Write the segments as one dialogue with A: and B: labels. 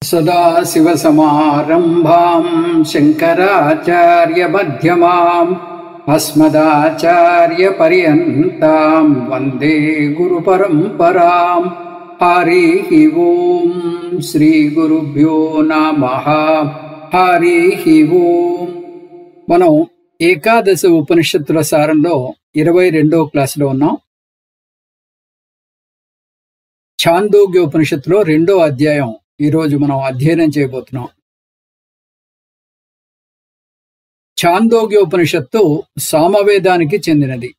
A: सदाशिवसमारम्भां शङ्कराचार्यमध्यमाम् अस्मदाचार्यपर्यन्तां वन्दे गुरुपरम्पराम्। हरिः ओं श्रीगुरुभ्यो नमः। हरिः ओं। మనం ఏకాదశ ఉపనిషత్తుల సారంలో 22వ క్లాసులో ఉన్నాం. ఛాందోగ్య ఉపనిషత్తులో 2వ అధ్యాయం ఈరోజు మనం అధ్యయనం చేయబోతున్నాం. ఛాందోగ్య ఉపనిషత్తు సామవేదానికి చెందినది.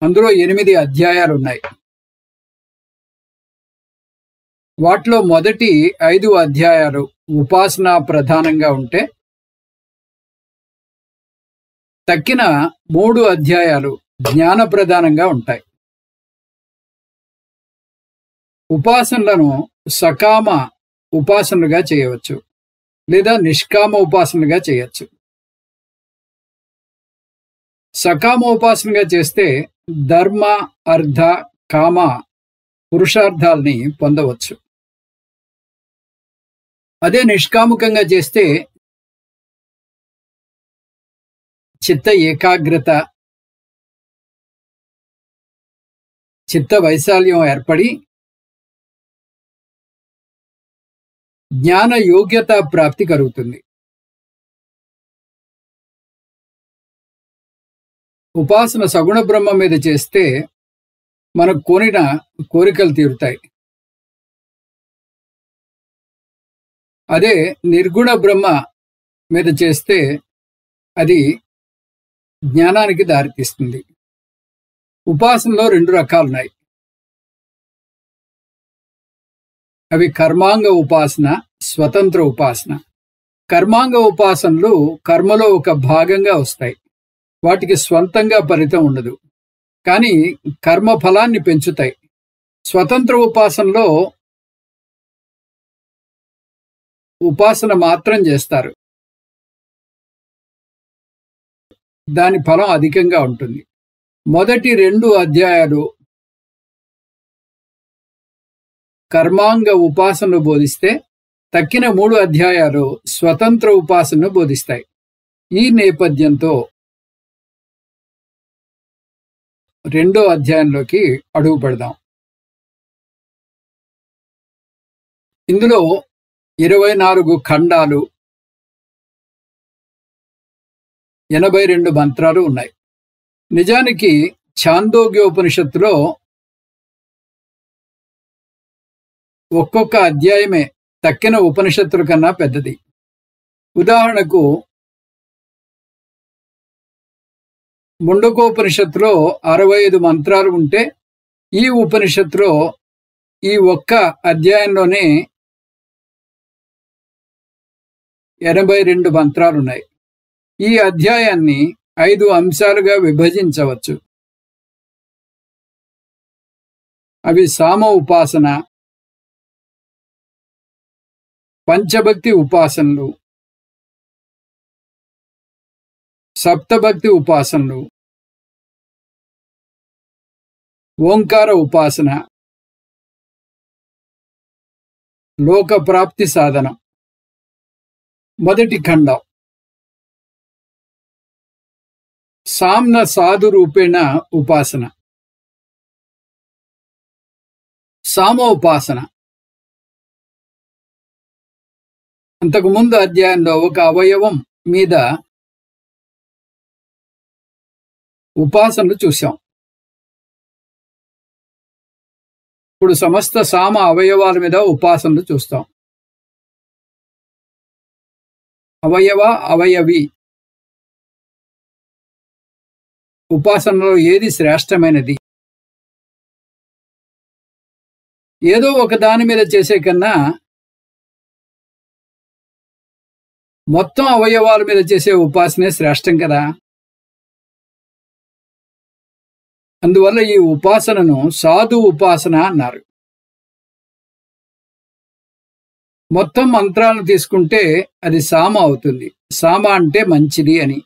A: అందులో 8 అధ్యాయాలున్నాయి. వాటిలో మొదటి 5 అధ్యాయాలు ఉపాసన ప్రధానంగా ఉంటే, తక్కిన 3 అధ్యాయాలు జ్ఞాన ప్రధానంగా ఉంటాయి. ఉపాసనలను సకామ ఉపాసనలుగా చేయవచ్చు, లేదా నిష్కామ ఉపాసనలుగా చేయవచ్చు. సకామ ఉపాసనగా చేస్తే ధర్మ, అర్థ, కామ పురుషార్థాల్ని పొందవచ్చు. అదే నిష్కాముకంగా చేస్తే చిత్త ఏకాగ్రత, చిత్త వైశాల్యం ఏర్పడి జ్ఞాన యోగ్యత ప్రాప్తి కలుగుతుంది. ఉపాసన సగుణ బ్రహ్మ మీద చేస్తే మనకు కోరిన కోరికలు తీరుతాయి. అదే నిర్గుణ బ్రహ్మ మీద చేస్తే అది జ్ఞానానికి దారితీస్తుంది. ఉపాసనలో 2 రకాలున్నాయి. అవి కర్మాంగ ఉపాసన, స్వతంత్ర ఉపాసన. కర్మాంగ ఉపాసనలు కర్మలో ఒక భాగంగా వస్తాయి. వాటికి స్వంతంగా ఫలితం ఉండదు, కానీ కర్మ ఫలాన్ని పెంచుతాయి. స్వతంత్ర ఉపాసనలో ఉపాసన మాత్రం చేస్తారు, దాని ఫలం అధికంగా ఉంటుంది. మొదటి 2 అధ్యాయాలు కర్మాంగ ఉపాసనను బోధిస్తే, తక్కిన 3 అధ్యాయాలు స్వతంత్ర ఉపాసనను బోధిస్తాయి. ఈ నేపథ్యంతో 2వ అధ్యాయంలోకి అడుగు పెడదాం. ఇందులో 24 ఖండాలు, 82 మంత్రాలు ఉన్నాయి. నిజానికి ఛాందోగ్యోపనిషత్తులో ఒక్కొక్క అధ్యాయమే తక్కిన ఉపనిషత్తుల కన్నా పెద్దది. ఉదాహరణకు ముండకోపనిషత్తులో 65 మంత్రాలు ఉంటే, ఈ ఉపనిషత్తులో ఈ ఒక్క అధ్యాయంలోనే 82 మంత్రాలున్నాయి. ఈ అధ్యాయాన్ని 5 అంశాలుగా విభజించవచ్చు. అవి సామ ఉపాసన, పంచభక్తి ఉపాసనలు, సప్తభక్తి ఉపాసనలు, ఓంకార ఉపాసన, లోకప్రాప్తి సాధనం. మొదటి ఖండం సామ్న సాధు రూపేణ ఉపాసన. సామ ఉపాసన అంతకుముందు అధ్యాయంలో ఒక అవయవం మీద ఉపాసనలు చూశాం. ఇప్పుడు సమస్త సామ అవయవాల మీద ఉపాసనలు చూస్తాం. అవయవ, అవయవి ఉపాసనలో ఏది శ్రేష్టమైనది? ఏదో ఒక దాని మీద చేసే కన్నా మొత్తం అవయవాల మీద చేసే ఉపాసనే శ్రేష్టం కదా. అందువల్ల ఈ ఉపాసనను సాధు ఉపాసన అన్నారు. మొత్తం మంత్రాలను తీసుకుంటే అది సామ అవుతుంది. సామ అంటే మంచిది అని.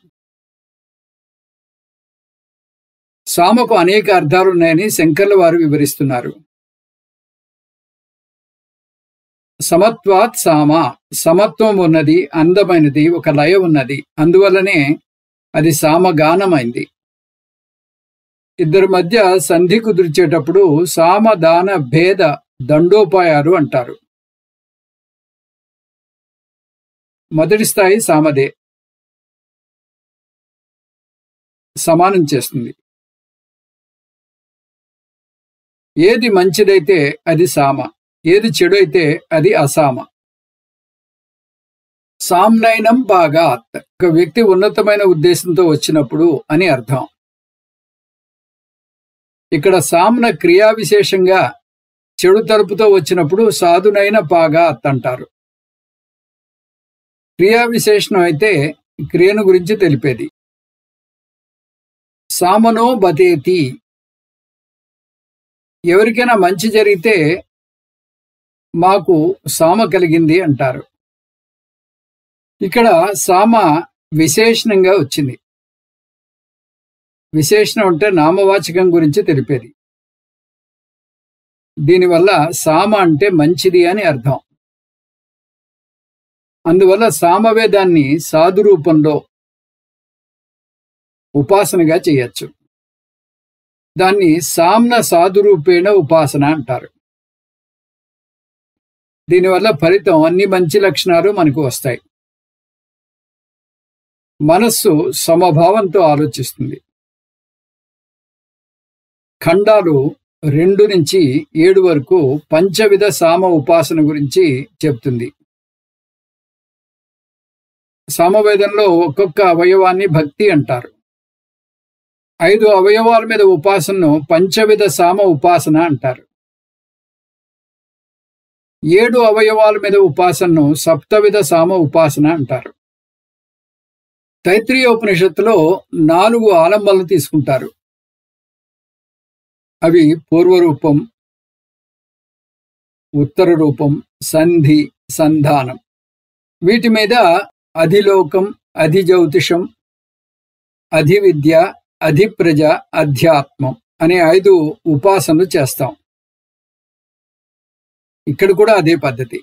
A: సామకు అనేక అర్థాలున్నాయని శంకర్ల వారు వివరిస్తున్నారు. సమత్వాత్ సామ, సమత్వం ఉన్నది, అందమైనది, ఒక లయ ఉన్నది, అందువల్లనే అది సామగానమైంది. ఇద్దరి మధ్య సంధి కుదిర్చేటప్పుడు సామదాన భేద దండోపాయాలు అంటారు. మొదటి స్థాయి సామదే, సమానం చేస్తుంది. ఏది మంచిదైతే అది సామ, ఏది చెడు అయితే అది అసామ. సామ్నయనం భాగాత్, ఒక వ్యక్తి ఉన్నతమైన ఉద్దేశంతో వచ్చినప్పుడు అని అర్థం. ఇక్కడ సామ్న క్రియా విశేషంగా చెడు తలుపుతో వచ్చినప్పుడు సాధునైన భాగాత్ అంటారు. క్రియా విశేషణం అయితే క్రియను గురించి తెలిపేది. సామనో బతేతి, ఎవరికైనా మంచి జరిగితే మాకు సామ కలిగింది అంటారు. ఇక్కడ సామ విశేషణంగా వచ్చింది. విశేషణం అంటే నామవాచకం గురించి తెలిపేది. దీనివల్ల సామ అంటే మంచిది అని అర్థం. అందువల్ల సామవేదాన్ని సాధు రూపంలో ఉపాసనగా చేయొచ్చు. దాన్ని సామ్న సాధురూపేణ ఉపాసన అంటారు. దీనివల్ల ఫలితం అన్ని మంచి లక్షణాలు మనకు వస్తాయి. మనస్సు సమభావంతో ఆలోచిస్తుంది. ఖండాలు 2 నుంచి 7 వరకు పంచవిధ సామ ఉపాసన గురించి చెప్తుంది. సామవేదంలో ఒక్కొక్క అవయవాన్ని భక్తి అంటారు. 5 అవయవాల మీద ఉపాసనను పంచవిధ సామ ఉపాసన అంటారు. 7 అవయవాల మీద ఉపాసనను సప్తవిధ సామ ఉపాసన అంటారు. తైత్రీయోపనిషత్తులో 4 ఆలంబనలు తీసుకుంటారు. అవి పూర్వరూపం, ఉత్తర రూపం, సంధి, సంధానం. వీటి మీద అధిలోకం, అధిజ్యోతిషం, అధివిద్య, అధిప్రజ, అధ్యాత్మం అనే 5 ఉపాసనలు చేస్తాం. ఇక్కడ కూడా అదే పద్ధతి.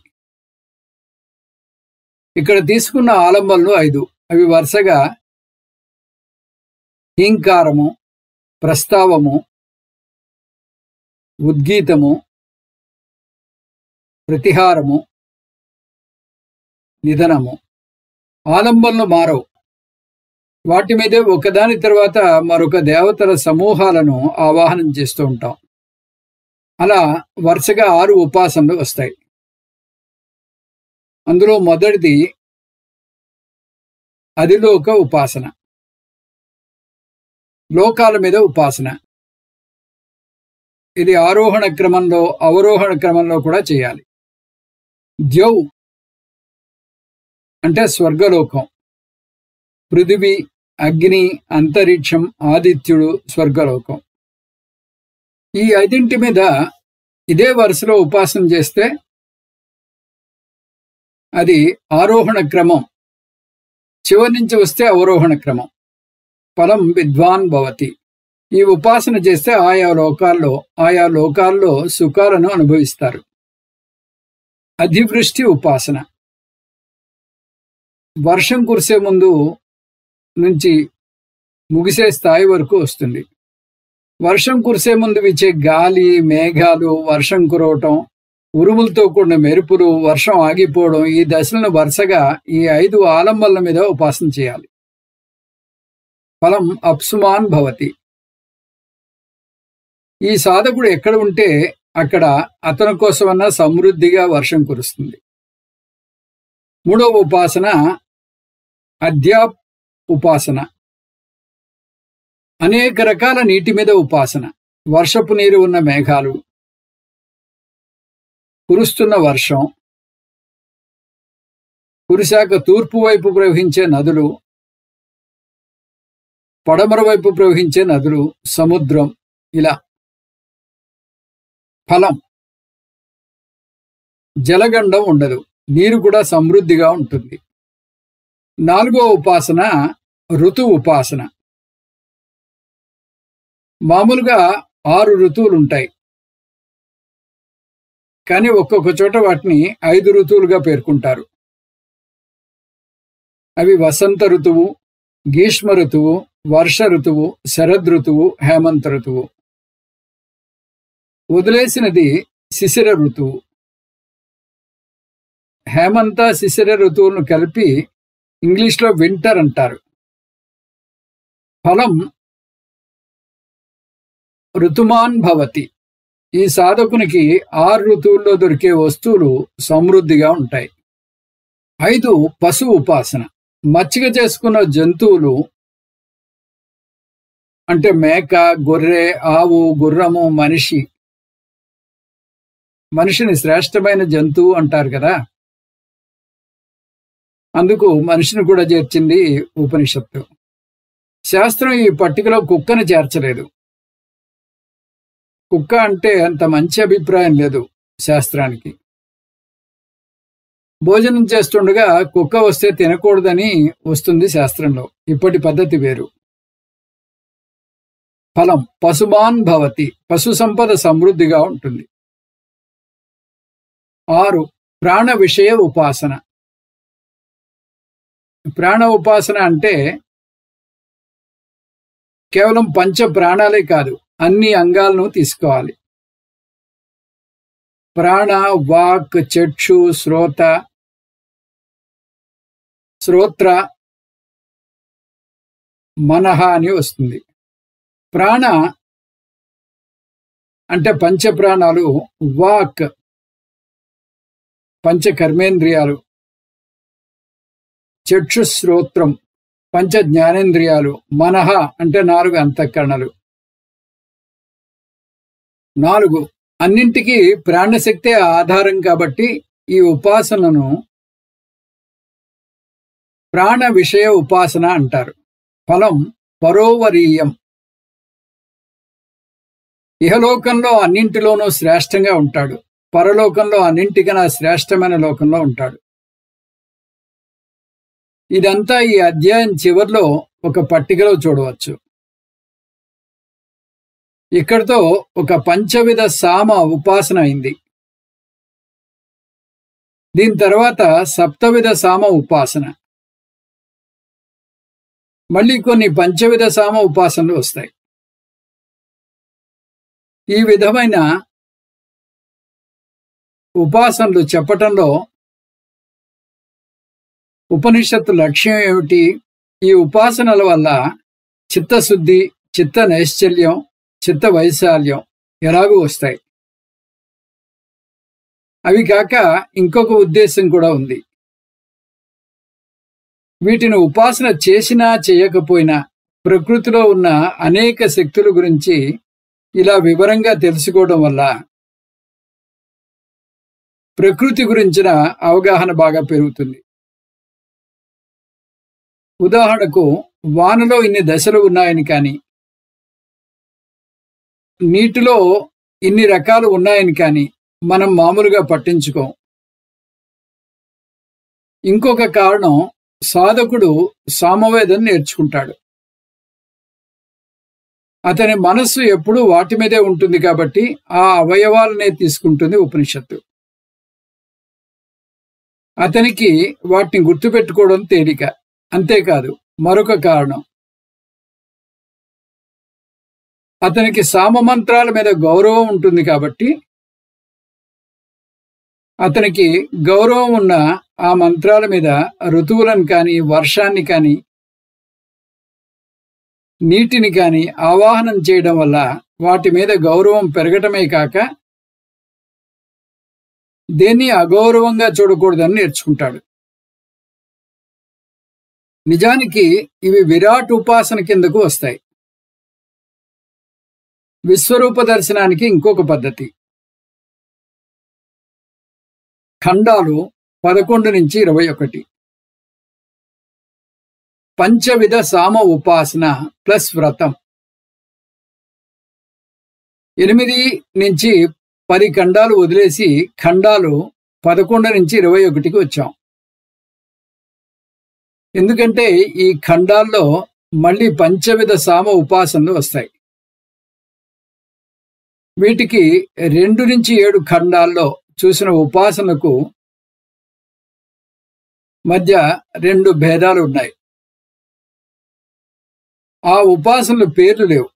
A: ఇక్కడ తీసుకున్న ఆలంబనలు 5. అవి వరుసగా హీంకారము, ప్రస్తావము, ఉద్గీతము, ప్రతిహారము, నిధనము. ఆలంబనలు మారవు. వాటి మీదే ఒకదాని తర్వాత మరొక దేవతల సమూహాలను ఆవాహనం చేస్తూ ఉంటాం. అలా వరుసగా 6 ఉపాసనలు వస్తాయి. అందులో మొదటిది అధిలోక ఉపాసన, లోకాల మీద ఉపాసన. ఇది ఆరోహణ క్రమంలో, అవరోహణ క్రమంలో కూడా చేయాలి. ద్యౌ అంటే స్వర్గలోకం, పృథివీ, అగ్ని, అంతరిక్షం, ఆదిత్యుడు స్వర్గలోకం. ఈ 5 మీద ఇదే వరుసలో ఉపాసన చేస్తే అది ఆరోహణ క్రమం. చివరి నుంచి వస్తే అవరోహణ క్రమం. ఫలం విద్వాన్ భవతి. ఈ ఉపాసన చేస్తే ఆయా లోకాల్లో సుఖాలను అనుభవిస్తారు. అధివృష్టి ఉపాసన, వర్షం కురిసే ముందు నుంచి ముగిసే స్థాయి వరకు వస్తుంది. వర్షం కురిసే ముందు వీచే గాలి, మేఘాలు, వర్షం కురవటం, ఉరుములతో కూడిన మెరుపులు, వర్షం ఆగిపోవడం, ఈ దశలను వరుసగా ఈ 5 ఆలంబనల మీద ఉపాసన చేయాలి. ఫలం అప్సుమాన్ భవతి. ఈ సాధకుడు ఎక్కడ ఉంటే అక్కడ అతని కోసమన్నా సమృద్ధిగా వర్షం కురుస్తుంది. 3వ ఉపాసన అధ్యాప్ ఉపాసన, అనేక రకాల నీటి మీద ఉపాసన. వర్షపు నీరు ఉన్న మేఘాలు, కురుస్తున్న వర్షం, కురిశాక తూర్పు వైపు ప్రవహించే నదులు, పడమర వైపు ప్రవహించే నదులు, సముద్రం, ఇలా. ఫలం జలగండం ఉండదు, నీరు కూడా సమృద్ధిగా ఉంటుంది. 4వ ఉపాసన ఋతు ఉపాసన. మామూలుగా 6 ఋతువులుంటాయి, కానీ ఒక్కొక్క చోట వాటిని 5 ఋతువులుగా పేర్కొంటారు. అవి వసంత ఋతువు, గ్రీష్మ ఋతువు, వర్ష ఋతువు, శరద్ ఋతువు, హేమంత ఋతువు. వదిలేసినది శిశిర ఋతువు. హేమంత శిశిర ఋతువులను కలిపి ఇంగ్లీష్లో వింటర్ అంటారు. ఫలం ఋతుమాన్ భవతి. ఈ సాధకునికి 6 ఋతువుల్లో దొరికే వస్తువులు సమృద్ధిగా ఉంటాయి. 5 పశు ఉపాసన. మచ్చిక చేసుకున్న జంతువులు అంటే మేక, గొర్రె, ఆవు, గుర్రము, మనిషిని శ్రేష్టమైన జంతువు అంటారు కదా, అందుకు మనిషిని కూడా చేర్చింది ఉపనిషత్తు. శాస్త్రం ఈ పట్టికలో కుక్కను చేర్చలేదు. కుక్క అంటే అంత మంచి అభిప్రాయం లేదు శాస్త్రానికి. భోజనం చేస్తుండగా కుక్క వస్తే తినకూడదని వస్తుంది శాస్త్రంలో. ఇప్పటి పద్ధతి వేరు. ఫలం పశుమాన్ భవతి. పశు సంపద సమృద్ధిగా ఉంటుంది. 6 ప్రాణ విషయ ఉపాసన. ప్రాణ ఉపాసన అంటే కేవలం పంచ ప్రాణాలే కాదు, అన్ని అంగాలను తీసుకోవాలి. ప్రాణ, వాక్, చక్షు, శ్రోత్ర, మనః అని వస్తుంది. ప్రాణ అంటే పంచ ప్రాణాలు, వాక్ పంచ కర్మేంద్రియాలు, చక్షు శ్రోత్రం పంచ జ్ఞానేంద్రియాలు, మనః అంటే 4 అంతఃకరణలు. 4 అన్నింటికీ ప్రాణశక్తే ఆధారం కాబట్టి ఈ ఉపాసనను ప్రాణ విషయ ఉపాసన అంటారు. ఫలం పరోవరీయం. ఇహలోకంలో అన్నింటిలోనూ శ్రేష్టంగా ఉంటాడు. పరలోకంలో అన్నింటికన్నా శ్రేష్టమైన లోకంలో ఉంటాడు. ఇదంతా ఈ అధ్యాయం చివర్లో ఒక పట్టికలో చూడవచ్చు. ఇక్కడితో ఒక పంచవిధ సామ ఉపాసన అయింది. దీని తర్వాత సప్తవిధ సామ ఉపాసన. మళ్ళీ కొన్ని పంచవిధ సామ ఉపాసనలు వస్తాయి. ఈ విధమైన ఉపాసనలు చెప్పటంలో ఉపనిషత్తు లక్ష్యం ఏమిటి? ఈ ఉపాసనల వల్ల చిత్తశుద్ధి, చిత్త నైశ్చల్యం, చిత్త వైశాల్యం ఎలాగూ వస్తాయి. అవి కాక ఇంకొక ఉద్దేశం కూడా ఉంది. వీటిని ఉపాసన చేసినా చేయకపోయినా ప్రకృతిలో ఉన్న అనేక శక్తుల గురించి ఇలా వివరంగా తెలుసుకోవడం వల్ల ప్రకృతి గురించిన అవగాహన బాగా పెరుగుతుంది. ఉదాహరణకు వానలో ఇన్ని దశలు ఉన్నాయని కానీ, నీటిలో ఇన్ని రకాలు ఉన్నాయని కానీ మనం మామూలుగా పట్టించుకోం. ఇంకొక కారణం, సాధకుడు సామవేదం నేర్చుకుంటాడు. అతని మనస్సు ఎప్పుడూ వాటి మీదే ఉంటుంది కాబట్టి ఆ అవయవాలనే తీసుకుంటుంది ఉపనిషత్తు. అతనికి వాటిని గుర్తుపెట్టుకోవడం తేలిక. అంతేకాదు, మరొక కారణం, అతనికి సామమంత్రాల మీద గౌరవం ఉంటుంది కాబట్టి అతనికి గౌరవం ఉన్న ఆ మంత్రాల మీద ఋతువులను కానీ, వర్షాన్ని కానీ, నీటిని కానీ ఆవాహనం చేయడం వల్ల వాటి మీద గౌరవం పెరగటమే కాక దేన్ని అగౌరవంగా చూడకూడదని నేర్చుకుంటాడు. నిజానికి ఇవి విరాట్ ఉపాసన కిందకు వస్తాయి. విశ్వరూప దర్శనానికి ఇంకొక పద్ధతి. ఖండాలు 11 నుంచి 21. పంచవిధ సామ ఉపాసన ప్లస్ వ్రతం. 8 నుంచి 10 ఖండాలు వదిలేసి ఖండాలు 11 నుంచి 21కి వచ్చాం. ఎందుకంటే ఈ ఖండాల్లో మళ్ళీ పంచవిధ సామ ఉపాసనలు వస్తాయి. వీటికి 2 నుంచి 7 ఖండాల్లో చూసిన ఉపాసనకు మధ్య రెండు భేదాలు ఉన్నాయి. ఆ ఉపాసనలు పేర్లు లేవు,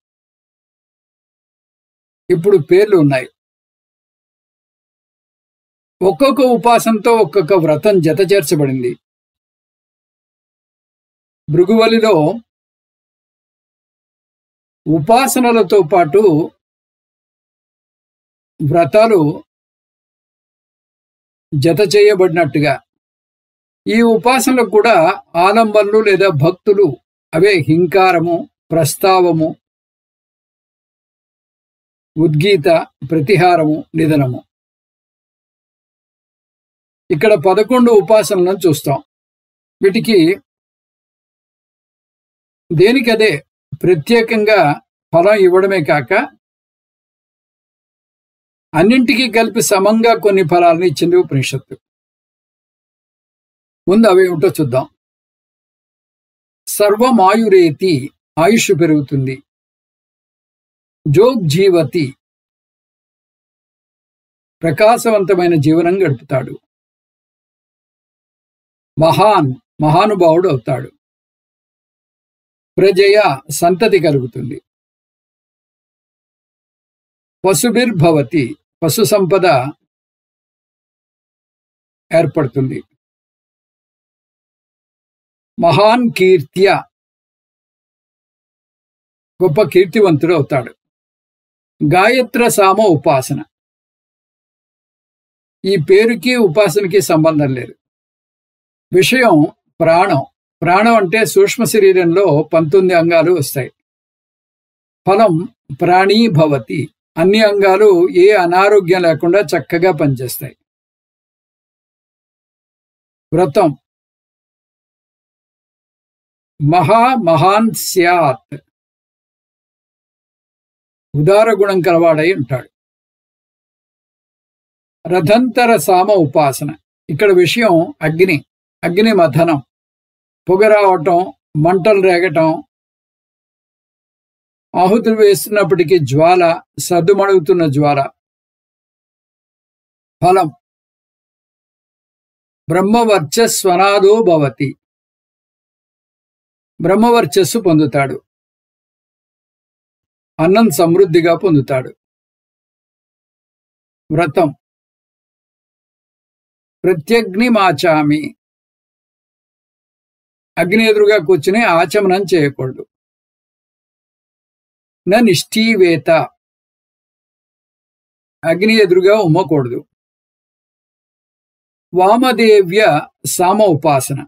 A: ఇప్పుడు పేర్లు ఉన్నాయి. ఒక్కొక్క ఉపాసనతో ఒక్కొక్క వ్రతం జత చేర్చబడింది. భృగువలిలో ఉపాసనలతో పాటు వ్రతాలు జత చేయబడినట్టుగా ఈ ఉపాసనలకు కూడా ఆలంబనలు లేదా భక్తులు, అవే హింకారము, ప్రస్తావము, ఉద్గీత, ప్రతిహారము, నిధనము. ఇక్కడ 11 ఉపాసనలను చూస్తాం. వీటికి దేనికదే ప్రత్యేకంగా ఫలం ఇవ్వడమే కాక అన్నింటికీ కలిపి సమంగా కొన్ని ఫలాలను ఇచ్చింది ఉపనిషత్తు. ముందు అవి ఏమిటో చూద్దాం. సర్వమాయురేతి, ఆయుష్ పెరుగుతుంది. జోగ్జీవతి, ప్రకాశవంతమైన జీవనం గడుపుతాడు. మహాన్, మహానుభావుడు అవుతాడు. ప్రజయ, సంతతి కలుగుతుంది. పశుభిర్భవతి, పశు సంపద ఏర్పడుతుంది. మహాన్ కీర్త్య, గొప్ప కీర్తివంతుడు అవుతాడు. గాయత్ర సామ ఉపాసన, ఈ పేరుకి ఉపాసనకి సంబంధం లేదు. విషయం ప్రాణం. ప్రాణం అంటే సూక్ష్మ శరీరంలో 19 అంగాలు వస్తాయి. ఫలం ప్రాణీ భవతి, అన్ని అంగాలు ఏ అనారోగ్యం లేకుండా చక్కగా పనిచేస్తాయి. వ్రతం మహాన్ స్యాత్, ఉదార గుణం కలవాడై ఉంటాడు. రథంతర సామ ఉపాసన, ఇక్కడ విషయం అగ్ని, అగ్ని మథనం, పొగ రావటం, మంటలు రేగటం, ఆహుతులు వేస్తున్నప్పటికీ జ్వాల, సద్దుమణుగుతున్న జ్వాల. ఫలం బ్రహ్మవర్చస్వనాదో భవతి, బ్రహ్మవర్చస్సు పొందుతాడు. అన్నం సమృద్ధిగా పొందుతాడు. వ్రతం ప్రత్యగ్నిమాచామి, అగ్ని ఎదురుగా కూర్చుని ఆచమనం చేయకూడదు. నా నిష్ఠీవేత, అగ్ని ఎదురుగా ఉమ్మకూడదు. వామదేవ్య సామ ఉపాసన,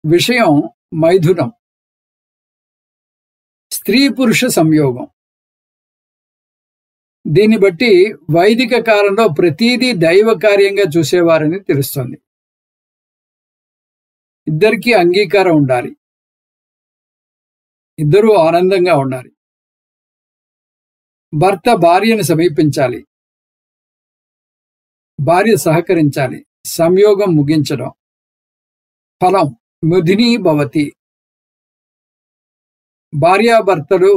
A: విషయం మైథునం, స్త్రీ పురుష సంయోగం. దీన్ని బట్టి వైదిక కాలంలో ప్రతీదీ దైవ కార్యంగా చూసేవారని తెలుస్తుంది. ఇద్దరికీ అంగీకారం ఉండాలి, ఇద్దరూ ఆనందంగా ఉండాలి. భర్త భార్యను సమీపించాలి, భార్య సహకరించాలి. సంయోగం ముగించడం. ఫలం ముధినీ భవతి, భార్యాభర్తలు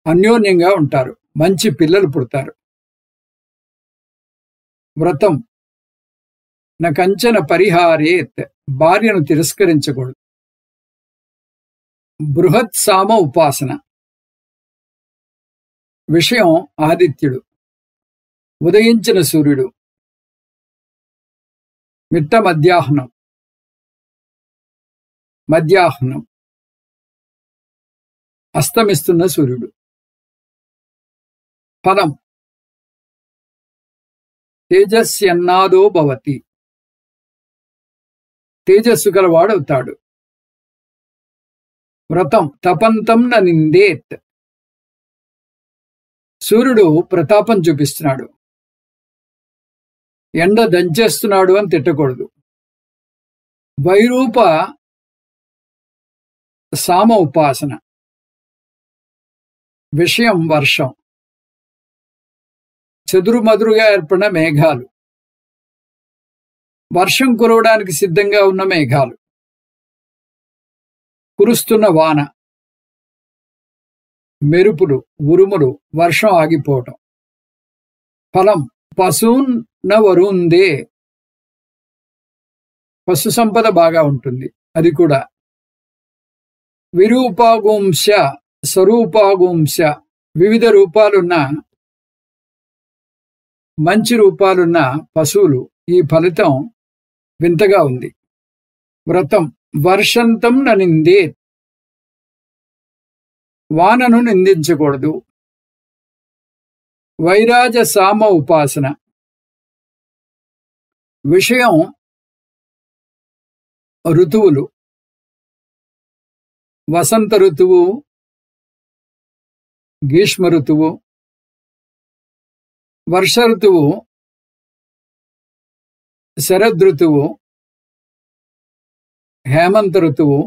A: అన్యోన్యంగా ఉంటారు, మంచి పిల్లలు పుడతారు. వ్రతం నకంచన పరిహారేత్, భార్యను తిరస్కరించకూడదు. బృహత్ సామ ఉపాసన, విషయం ఆదిత్యుడు, ఉదయించిన సూర్యుడు. మిట్ట మధ్యాహ్నం, మధ్యాహ్నం, అస్తమిస్తున్న సూర్యుడు. ఫలం తేజస్యన్నాదో భవతి, తేజస్సు గలవాడవుతాడు. వ్రతం తపంతం న నిందేత్, సూర్యుడు ప్రతాపం చూపిస్తున్నాడు, ఎండ దంచేస్తున్నాడు అని తిట్టకూడదు. వైరూప సామ ఉపాసన, విషయం వర్షం, చెదురుమదురుగా ఏర్పడిన మేఘాలు, వర్షం కురవడానికి సిద్ధంగా ఉన్న మేఘాలు, కురుస్తున్న వాన, మెరుపులు, ఉరుములు, వర్షం ఆగిపోవటం. ఫలం పశూన్ న వరుందే, పశు సంపద బాగా ఉంటుంది అది కూడా. విరూపాగుంశ స్వరూపాగుంశ, వివిధ రూపాలున్న మంచి రూపాలున్న పశువులు. ఈ ఫలితం వింతగా ఉంది. వ్రతం వర్షంతం న నిందేత్, వానను నిందించకూడదు. వైరాజ సామ ఉపాసన, విషయం ఋతువులు. వసంత ఋతువు, గ్రీష్మ ఋతువు, వర్ష ఋతువు, శరదృతువు, హేమంత ఋతువు,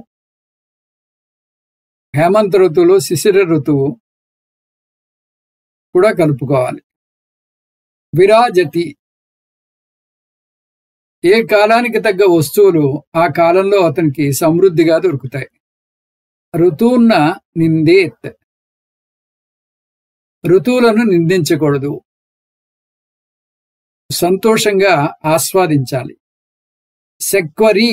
A: హేమంత ఋతువులో శిశిర ఋతువు కూడా కలుపుకోవాలి. విరాజతి, ఏ కాలానికి తగ్గ వస్తువులు ఆ కాలంలో అతనికి సమృద్ధిగా దొరుకుతాయి. ఋతువున్న నిందేత్, ఋతువులను నిందించకూడదు, సంతోషంగా ఆస్వాదించాలి. శక్వరి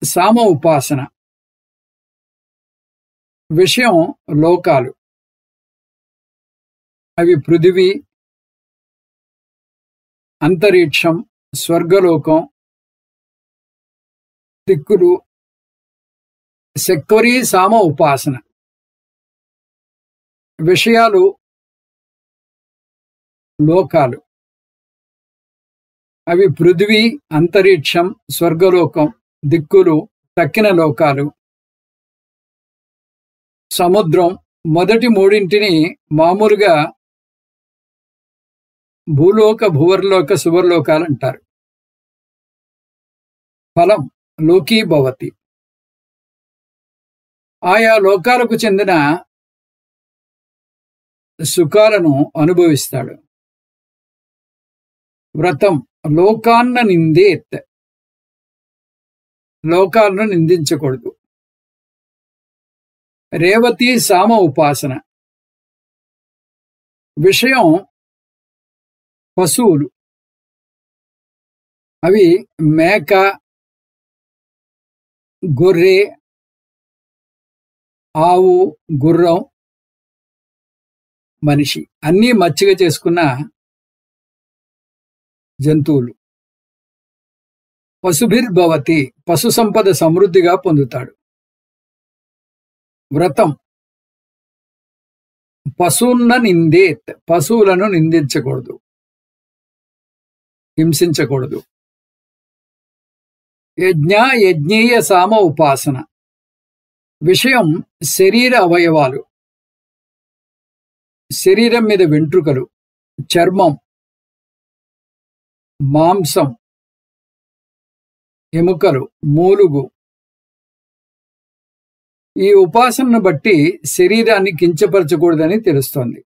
A: సామ ఉపాసన, విషయం లోకాలు. అవి పృథివీ, అంతరిక్షం, స్వర్గలోకం, దిక్కులు. శక్వరీ సామ ఉపాసన, విషయాలు లోకాలు. అవి పృథివీ, అంతరిక్షం, స్వర్గలోకం, దిక్కులు, తక్కిన లోకాలు, సముద్రం. మొదటి మూడింటిని మామూలుగా భూలోక, భువర్లోక, సువర్లోకాలు అంటారు. ఫలం లోకీ భవతి, ఆయా లోకాలకు చెందిన సుఖాలను అనుభవిస్తాడు. వ్రతం లోకాన్న నిందేత్, లోకాలను నిందించకూడదు. రేవతి సామ ఉపాసన, విషయం పశువులు. అవి మేక, గొర్రె, ఆవు, గుర్రం, మనిషి, అన్నీ మచ్చిక చేసుకున్న జంతువులు. పశుభిర్భవతి, పశు సంపద సమృద్ధిగా పొందుతాడు. వ్రతం పశూన్న నిందేత్, పశువులను నిందించకూడదు, హింసించకూడదు. యజ్ఞ యజ్ఞేయ సామ ఉపాసన, విషయం శరీర అవయవాలు. శరీరం మీద వెంట్రుకలు, చర్మం, మాంసం, ఎముకలు, మూలుగు. ఈ ఉపాసనను బట్టి శరీరాన్ని కించపరచకూడదని తెలుస్తోంది.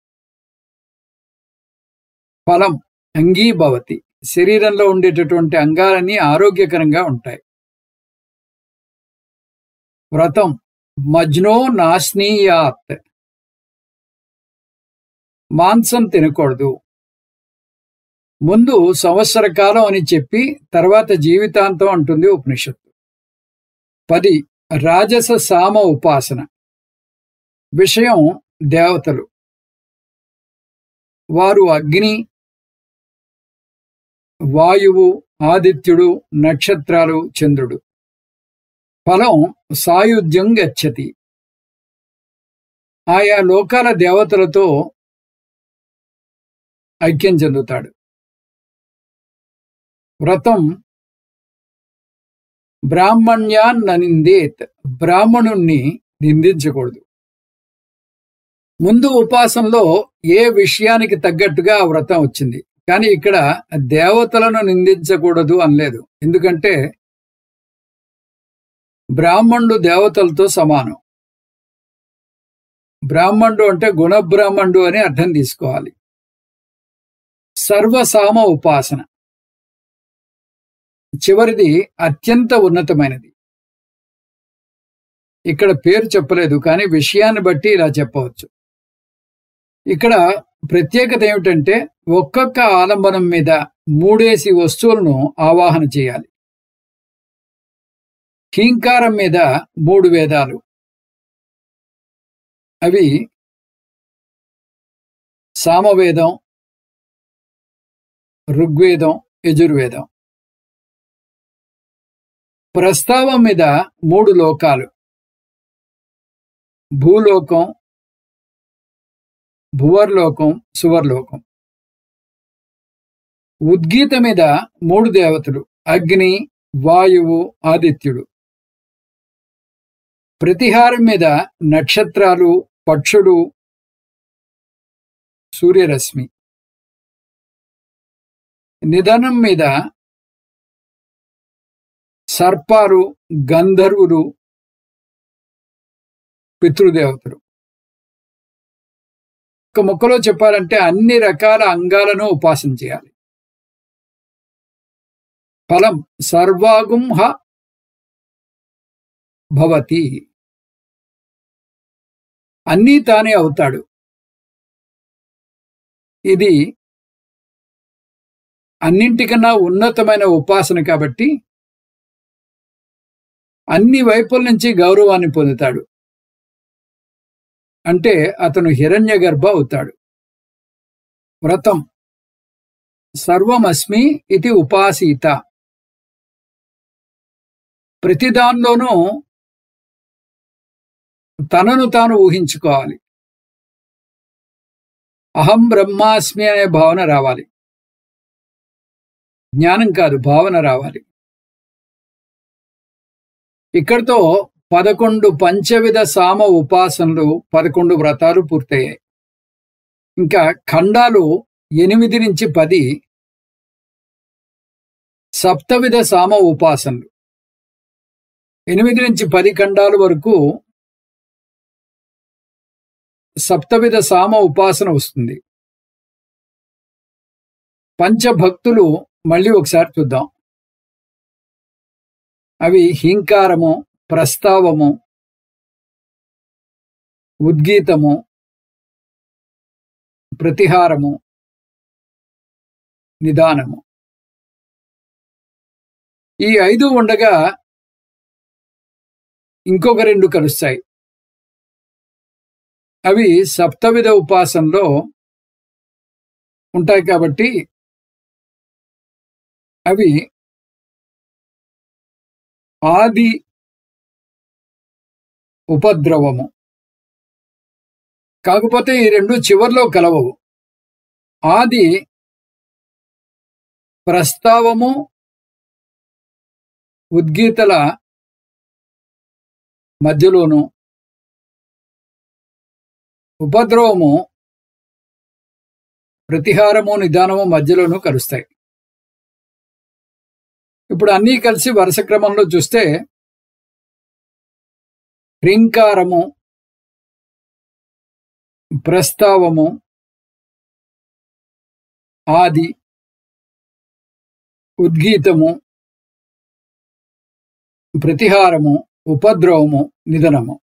A: ఫలం అంగీభవతి, శరీరంలో ఉండేటటువంటి అంగాలన్నీ ఆరోగ్యకరంగా ఉంటాయి. వ్రతం మజ్నో నాస్నీయాత్, మాంసం తినకూడదు. ముందు సంవత్సర కాలం అని చెప్పి తర్వాత జీవితాంతం అంటుంది ఉపనిషత్తు. 10 రాజస సామ ఉపాసన, విషయం దేవతలు. వారు అగ్ని, వాయువు, ఆదిత్యుడు, నక్షత్రాలు, చంద్రుడు. ఫలం సాయుధ్యం గచ్చతి, ఆయా లోకాల దేవతలతో ఐక్యం చెందుతాడు. వ్రతం బ్రాహ్మణ్యాన్న నిందేత్, బ్రాహ్మణుణ్ణి నిందించకూడదు. ముందు ఉపాసనలో ఏ విషయానికి తగ్గట్టుగా ఆ వ్రతం వచ్చింది, కానీ ఇక్కడ దేవతలను నిందించకూడదు అనలేదు. ఎందుకంటే బ్రాహ్మణుడు దేవతలతో సమానం. బ్రాహ్మణుడు అంటే గుణబ్రాహ్మణుడు అని అర్థం తీసుకోవాలి. సర్వసామ ఉపాసన, చివరిది అత్యంత ఉన్నతమైనది. ఇక్కడ పేరు చెప్పలేదు, కానీ విషయాన్ని బట్టి ఇలా చెప్పవచ్చు. ఇక్కడ ప్రత్యేకత ఏమిటంటే ఒక్కొక్క ఆలంబనం మీద 3 వస్తువులను ఆవాహన చేయాలి. హీంకారం మీద 3 వేదాలు, అవి సామవేదం, ఋగ్వేదం, యజుర్వేదం. ప్రస్తావం మీద 3 లోకాలు, భూలోకం, భువర్లోకం, సువర్లోకం. ఉద్గీత మీద 3 దేవతలు, అగ్ని, వాయువు, ఆదిత్యుడు. ప్రతిహారం మీద నక్షత్రాలు, పక్షుడు, సూర్యరశ్మి. నిధనం మీద సర్పాలు, గంధర్వులు, పితృదేవతలు. ఒక ముక్కలో చెప్పాలంటే అన్ని రకాల అంగాలను ఉపాసన చేయాలి. ఫలం సర్వాగుంహ భవతి, అన్నీ తానే అవుతాడు. ఇది అన్నింటికన్నా ఉన్నతమైన ఉపాసన కాబట్టి అన్ని వైపుల నుంచి గౌరవాన్ని పొందుతాడు. అంటే అతను హిరణ్యగర్భ అవుతాడు. వ్రతం సర్వమస్మి ఇది ఉపాసీత. ప్రతిదానిలోనూ తనను తాను ఊహించుకోవాలి. అహం బ్రహ్మాస్మి అనే భావన రావాలి. జ్ఞానం కాదు, భావన రావాలి. ఇక్కడితో 11 పంచవిధ సామ ఉపాసనలు, 11 వ్రతాలు పూర్తయ్యాయి. ఇంకా ఖండాలు 8 నుంచి 10 సప్తవిధ సామ ఉపాసనలు. 8 నుంచి 10 ఖండాల వరకు సప్తవిధ సామ ఉపాసన వస్తుంది. పంచభక్తులు మళ్ళీ ఒకసారి చూద్దాం. అవి హీంకారము, ప్రస్తావము, ఉద్గీతము, ప్రతిహారము, నిదానము. ఈ 5 ఉండగా ఇంకొక 2 కలుస్తాయి. అవి సప్తవిధ ఉపాసనలో ఉంటాయి కాబట్టి అవి ఆది, ఉపద్రవము. కాకపోతే ఈ 2 చివర్లో కలవవు. ఆది ప్రస్తావము, ఉద్గీతల మధ్యలోను, ఉపద్రవము ప్రతిహారము, నిదానము మధ్యలోనూ కలుస్తాయి. ఇప్పుడు అన్నీ కలిసి వరుస క్రమంలో చూస్తే హ్రీంకారము, ప్రస్తావము, ఆది, ఉద్గీతము, ప్రతిహారము, ఉపద్రవము, నిధనము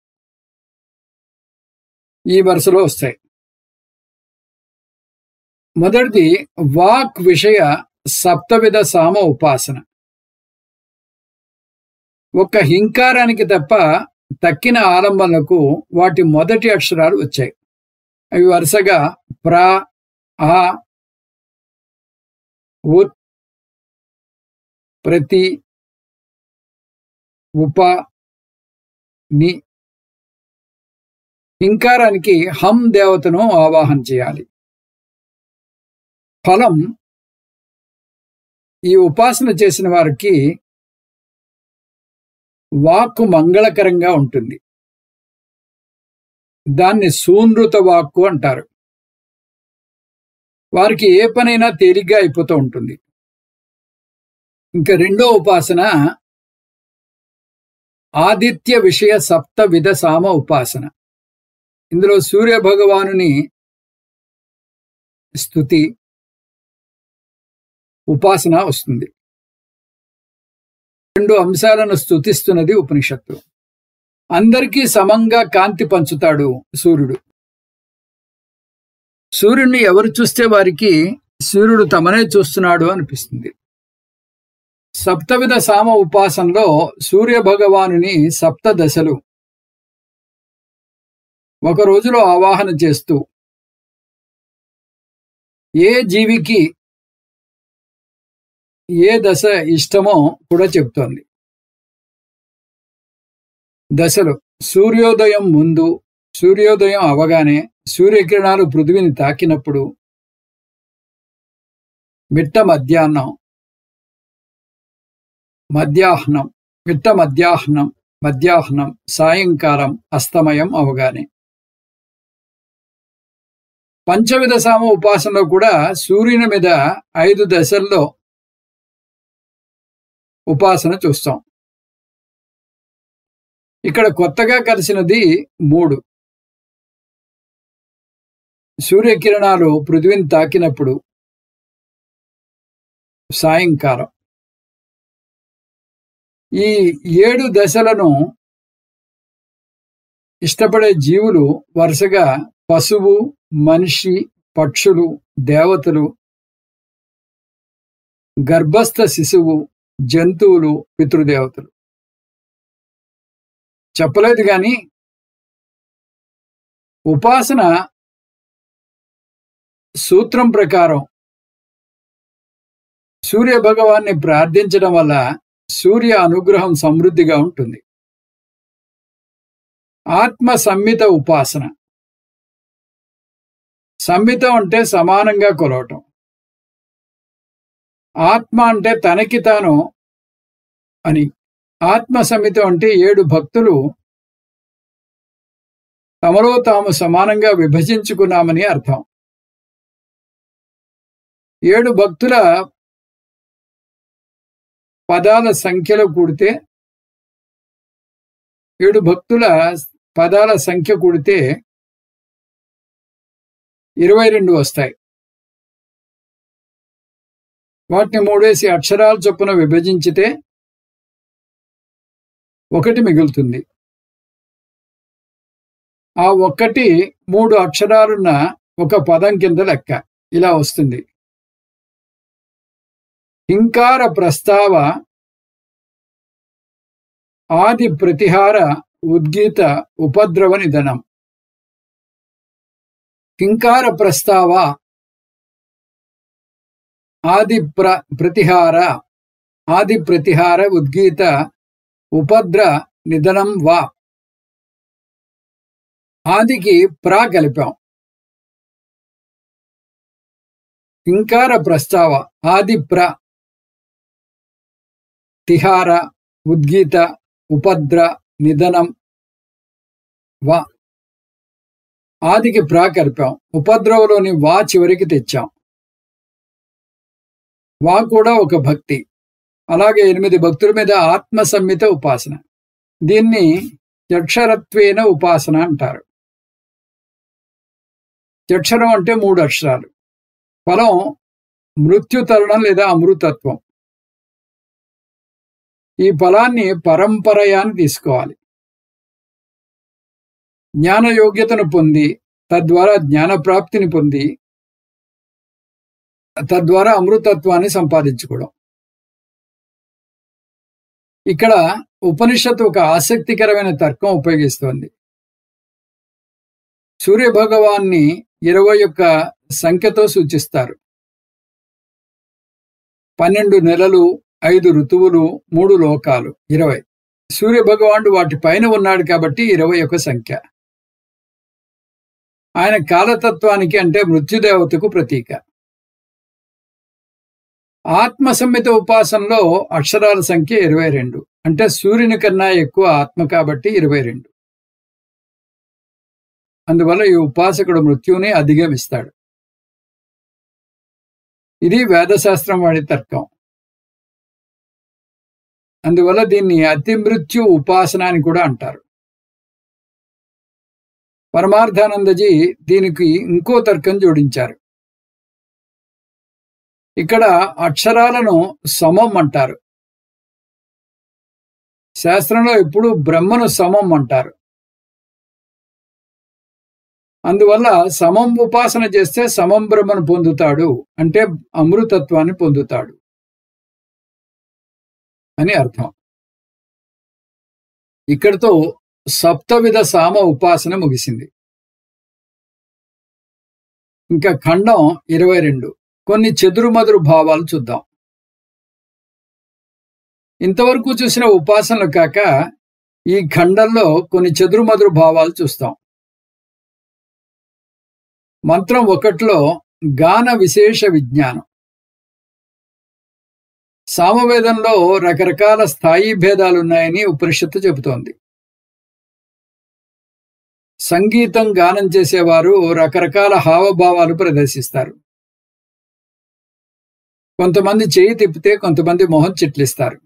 A: ఈ వరుసలో వస్తాయి. మొదటిది వాక్ విషయ సప్తవిధ సామ ఉపాసన. ఒక్క హింకారానికి తప్ప తక్కిన ఆలంబనలకు వాటి మొదటి అక్షరాలు వచ్చాయి. అవి వరుసగా ప్ర, ఆ, ఉత్, ప్రతి, ఉప, ని. హింకారానికి హం దేవతను ఆవాహన చేయాలి. ఫలం ఈ ఉపాసన చేసిన వారికి వాక్కు మంగళకరంగా ఉంటుంది. దాన్ని సూనృత వాక్కు అంటారు. వారికి ఏ పనైనా తేలిగ్గా అయిపోతూ ఉంటుంది. ఇంకా రెండో ఉపాసన ఆదిత్య విషయ సప్తవిధ సామ ఉపాసన. ఇందులో సూర్య భగవానుని స్తుతి, ఉపాసన వస్తుంది. 2 అంశాలను స్తుతిస్తున్నది ఉపనిషత్తు. అందరికీ సమంగా కాంతి పంచుతాడు సూర్యుడు. సూర్యుడిని ఎవరు చూస్తే వారికి సూర్యుడు తమనే చూస్తున్నాడు అనిపిస్తుంది. సప్తవిధ సామ ఉపాసనలో సూర్య భగవానుని సప్తదశలు ఒక రోజులో ఆవాహన చేస్తూ ఏ జీవికి ఏ దశ ఇష్టమో కూడా చెప్తోంది. దశలు: సూర్యోదయం ముందు, సూర్యోదయం అవగానే, సూర్యకిరణాలు పృథివిని తాకినప్పుడు, మిట్ట మధ్యాహ్నం, మిట్ట మధ్యాహ్నం, సాయంకాలం, అస్తమయం అవగానే. పంచవిధ సామ ఉపాసనలో కూడా సూర్యుని మీద 5 దశల్లో ఉపాసన చూస్తాం. ఇక్కడ కొత్తగా కలిసినది 3. సూర్యకిరణాలు పృథివిని తాకినప్పుడు, సాయంకాలం. ఈ 7 దశలను ఇష్టపడే జీవులు వరుసగా పశువు, మనిషి, పక్షులు, దేవతలు, గర్భస్థ శిశువు, జంతువులు, పితృదేవతలు. చెప్పలేదు గాని ఉపాసన సూత్రం ప్రకారం సూర్య భగవాన్ని ప్రార్థించడం వల్ల సూర్య అనుగ్రహం సమృద్ధిగా ఉంటుంది. ఆత్మ సంహిత ఉపాసన. సంహితం అంటే సమానంగా కొలవటం. ఆత్మ అంటే తనకి తాను అని. ఆత్మ సంహితం అంటే 7 భక్తులు తమలో తాము సమానంగా విభజించుకున్నామని అర్థం. 7 భక్తుల పదాల సంఖ్యలో కూడితే 7 భక్తుల పదాల సంఖ్య కూడితే 22 వస్తాయి. వాటిని 3 అక్షరాల చొప్పున విభజించితే 1 మిగులుతుంది. ఆ 1 3 అక్షరాలున్న ఒక పదం కింద లెక్క. ఇలా వస్తుంది: హింకార ప్రస్తావ, ఆది ప్రతిహార, ఉద్గీత, ఉపద్రవ నిధనం. హింకార ప్రస్తావ, ఆది ప్రతిహార, ఉద్గీత, ఉపద్ర నిధనం వా. ఆదికి ప్రా కలిపాం. హింకార ప్రస్తావ, ఆది తిహార, ఉద్గీత, ఉపద్ర నిధనం వా. ఆదికి ప్రా కలిపాం. ఉపద్రవలోని వా చివరికి తెచ్చాం. వా కూడా ఒక భక్తి. అలాగే 8 భక్తుల మీద ఆత్మ సంహిత ఉపాసన. దీన్ని జక్షరత్వేన ఉపాసన అంటారు. జక్షరం అంటే 3 అక్షరాలు. ఫలం మృత్యుతరుణం లేదా అమృతత్వం. ఈ ఫలాన్ని పరంపరయాన్ని తీసుకోవాలి. జ్ఞాన యోగ్యతను పొంది తద్వారా జ్ఞానప్రాప్తిని పొంది తద్వారా అమృతత్వాన్ని సంపాదించుకోవడం. ఇక్కడ ఉపనిషత్తు ఒక ఆసక్తికరమైన తర్కం ఉపయోగిస్తోంది. సూర్య భగవాన్ని 21 సంఖ్యతో సూచిస్తారు. 12 నెలలు, 5 ఋతువులు, 3 లోకాలు, 20. సూర్య భగవానుడు వాటి పైన ఉన్నాడు కాబట్టి 21 సంఖ్య. ఆయన కాలతత్వానికి అంటే మృత్యుదేవతకు ప్రతీక. ఆత్మ సంహిత ఉపాసనలో అక్షరాల సంఖ్య 22. అంటే సూర్యుని కన్నా ఎక్కువ ఆత్మ కాబట్టి 22. అందువల్ల ఈ ఉపాసకుడు మృత్యువుని అధిగమిస్తాడు. ఇది వేదశాస్త్రం వాడి తర్కం. అందువల్ల దీన్ని అతి మృత్యు ఉపాసన అని కూడా అంటారు. పరమార్థానందజీ దీనికి ఇంకో తర్కం జోడించారు. ఇక్కడ అక్షరాలను సమం అంటారు. శాస్త్రంలో ఎప్పుడు బ్రహ్మను సమం అంటారు. అందువల్ల సమం ఉపాసన చేస్తే సమం బ్రహ్మను పొందుతాడు, అంటే అమృతత్వాన్ని పొందుతాడు అని అర్థం. ఇక్కడితో సప్తవిధ సామ ఉపాసన ముగిసింది. ఇంకా ఖండం 22 కొన్ని చెదురుమదురు భావాలు చూద్దాం. ఇంతవరకు చూసిన ఉపాసనలు కాక ఈ ఖండంలో కొన్ని చెదురుమదురు భావాలు చూస్తాం. మంత్రం 1లో గాన విశేష విజ్ఞానం. సామవేదంలో రకరకాల స్థాయి భేదాలున్నాయని ఉపనిషత్తు చెబుతోంది. సంగీతం గానం చేసేవారు రకరకాల హావభావాలు ప్రదర్శిస్తారు. కొంతమంది చేయి తిప్పితే కొంతమంది మొహం చిట్లిస్తారు.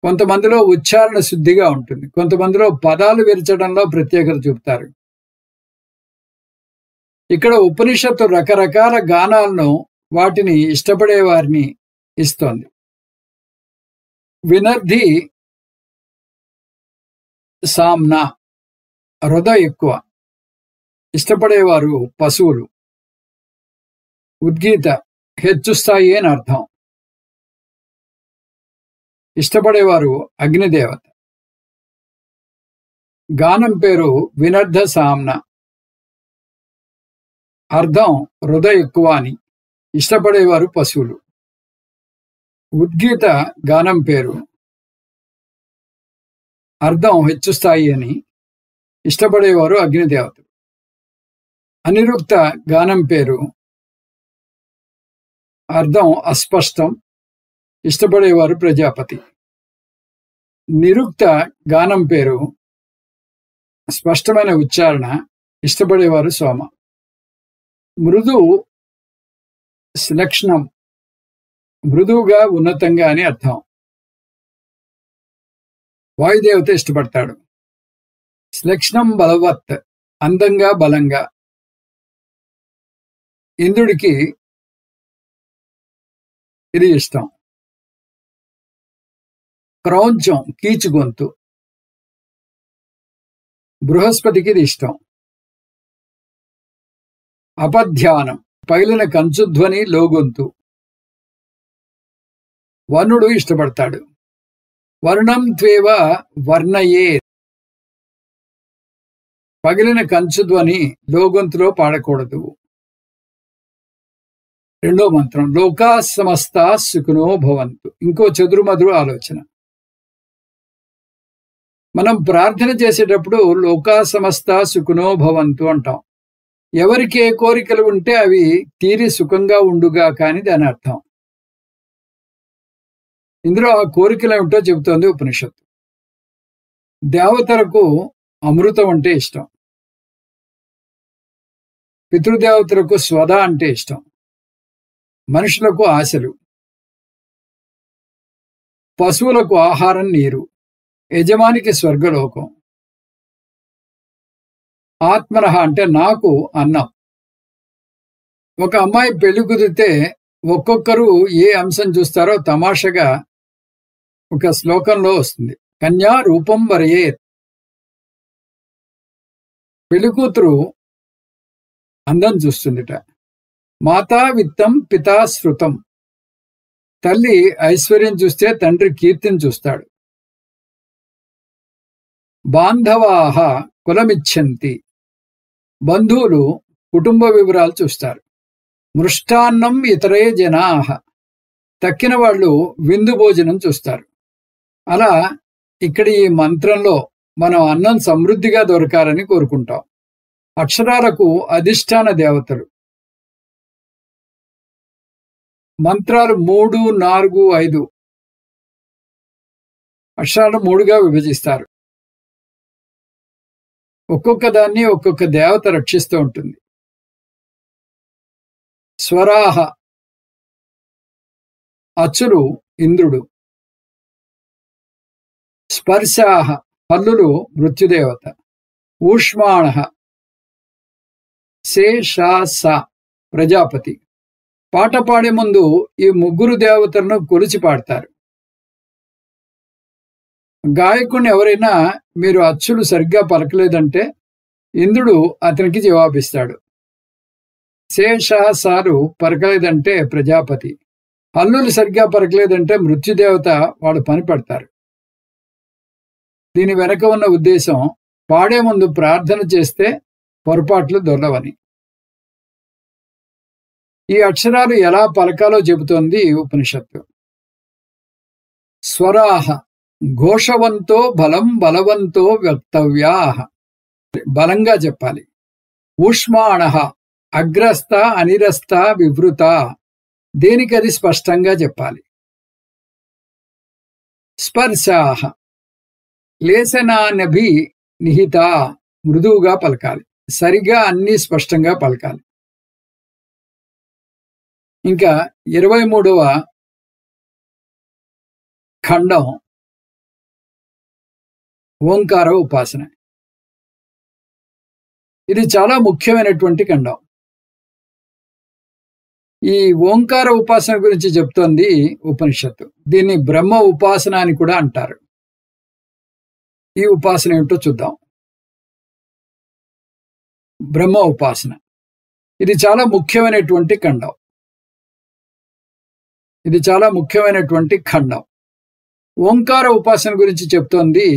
A: కొంతమందిలో ఉచ్చారణ శుద్ధిగా ఉంటుంది, కొంతమందిలో పదాలు విరచడంలో ప్రత్యేకత చూపుతారు. ఇక్కడ ఉపనిషత్తు రకరకాల గానాలను వాటిని ఇష్టపడే వారిని ఇస్తోంది. వినర్ధి సామ్న హృద ఎక్కువ, ఇష్టపడేవారు పశువులు. ఉద్గీత హెచ్చు స్థాయి అని అర్థం, ఇష్టపడేవారు అగ్నిదేవత. గానం పేరు వినర్ధ సామ్న, అర్థం హృద ఎక్కువ అని, ఇష్టపడేవారు పశువులు. ఉద్గీత గానం పేరు, అర్థం హెచ్చు స్థాయి అని, ఇష్టపడేవారు అగ్నిదేవతలు. అనిరుక్త గానం పేరు, అర్థం అస్పష్టం, ఇష్టపడేవారు ప్రజాపతి. నిరుక్త గానం పేరు, స్పష్టమైన ఉచ్చారణ, ఇష్టపడేవారు సోమ. మృదు శ్లక్షణం, మృదువుగా ఉన్నతంగా అని అర్థం, వాయుదేవత ఇష్టపడతాడు. శ్లక్షణం బలవత్, అందంగా బలంగా. ఇంద్రుడికి ఇది ఇష్టం. క్రౌంచం కీచు గొంతు, బృహస్పతికి ఇది ఇష్టం. అపధ్యానం పైలిన కంచుధ్వని లోగొంతు, వరుణుడు ఇష్టపడతాడు. వర్ణం త్వేవ వర్ణయే, పగిలిన కంచుధ్వని లోగొంతులో పాడకూడదు. రెండో మంత్రం లోకా సమస్తా సుఖినో భవంతు. ఇంకో చెదురుమదురు ఆలోచన. మనం ప్రార్థన చేసేటప్పుడు లోకా సమస్తా సుఖినో భవంతు అంటాం. ఎవరికి ఏ కోరికలు ఉంటే అవి తీరి సుఖంగా ఉండుగా కాని దాని అర్థం. ఇందులో ఆ కోరికలు ఏమిటో చెబుతోంది ఉపనిషత్తు. దేవతలకు అమృతం అంటే ఇష్టం, పితృదేవతలకు స్వద అంటే ఇష్టం, మనుషులకు ఆశలు, పశువులకు ఆహారం నీరు, యజమానికి స్వర్గలోకం, ఆత్మనః అంటే నాకు అన్నం. ఒక అమ్మాయి పెళ్లి కుదిరితే ఒక్కొక్కరు ఏ అంశం చూస్తారో తమాషగా ఒక శ్లోకంలో వస్తుంది. కన్యా రూపం వరయేత్. పెళ్లి కూతురు అందం చూస్తుందిట. మాతా విత్తం పితా శృతం. తల్లి ఐశ్వర్యం చూస్తే తండ్రి కీర్తిని చూస్తాడు. బాంధవాహ కులమిచ్చంతి. బంధువులు కుటుంబ వివరాలు చూస్తారు. మృష్టాన్నం ఇతరే జనాహ. తక్కిన వాళ్ళు విందు భోజనం చూస్తారు. అలా ఇక్కడ ఈ మంత్రంలో మనం అన్నం సమృద్ధిగా దొరకాలని కోరుకుంటాం. అక్షరాలకు అధిష్టాన దేవతలు. మంత్రాలు 3, 4, 5 అక్షరాలు 3గా విభజిస్తారు. ఒక్కొక్క దాన్ని ఒక్కొక్క దేవత రక్షిస్తూ ఉంటుంది. స్వరాహ అచ్చులు ఇంద్రుడు. స్పర్శాహ హల్లులు మృత్యుదేవత. ఊష్మాణ శేషాస ప్రజాపతి. పాట పాడే ముందు ఈ ముగ్గురు దేవతలను కొలిచి పాడతారు. గాయకుడిని ఎవరైనా మీరు అచ్చులు సరిగ్గా పలకలేదంటే ఇంద్రుడు అతనికి జవాబిస్తాడు. శేషాసాలు పరకలేదంటే ప్రజాపతి, హల్లులు సరిగ్గా పరకలేదంటే మృత్యుదేవత వాడు పని పడతారు. దీని వెనక ఉన్న ఉద్దేశం పాడే ముందు ప్రార్థన చేస్తే పొరపాట్లు దొరవని. ఈ అక్షరాలు ఎలా పలకాలో చెబుతోంది ఉపనిషత్తు. స్వరాహ ఘోషవంతో బలం బలవంతో వక్తవ్యాహ, బలంగా చెప్పాలి. ఊష్మాణః అగ్రస్థ అనిరస్థ వివృత, దేనికది స్పష్టంగా చెప్పాలి. స్పర్శాహ లేసనానభి నిహిత, మృదువుగా పలకాలి. సరిగా అన్నీ స్పష్టంగా పలకాలి. ఇంకా 23వ ఖండం ఓంకార ఉపాసన. ఇది చాలా ముఖ్యమైనటువంటి ఖండం. ఈ ఓంకార ఉపాసన గురించి చెప్తోంది ఉపనిషత్తు. దీన్ని బ్రహ్మ ఉపాసన అని కూడా అంటారు. ఈ ఉపాసన ఏమిటో చూద్దాం. బ్రహ్మ ఉపాసన ఇది చాలా ముఖ్యమైనటువంటి ఖండం. ఇది చాలా ముఖ్యమైనటువంటి ఖండం. ఓంకార ఉపాసన గురించి చెప్తోంది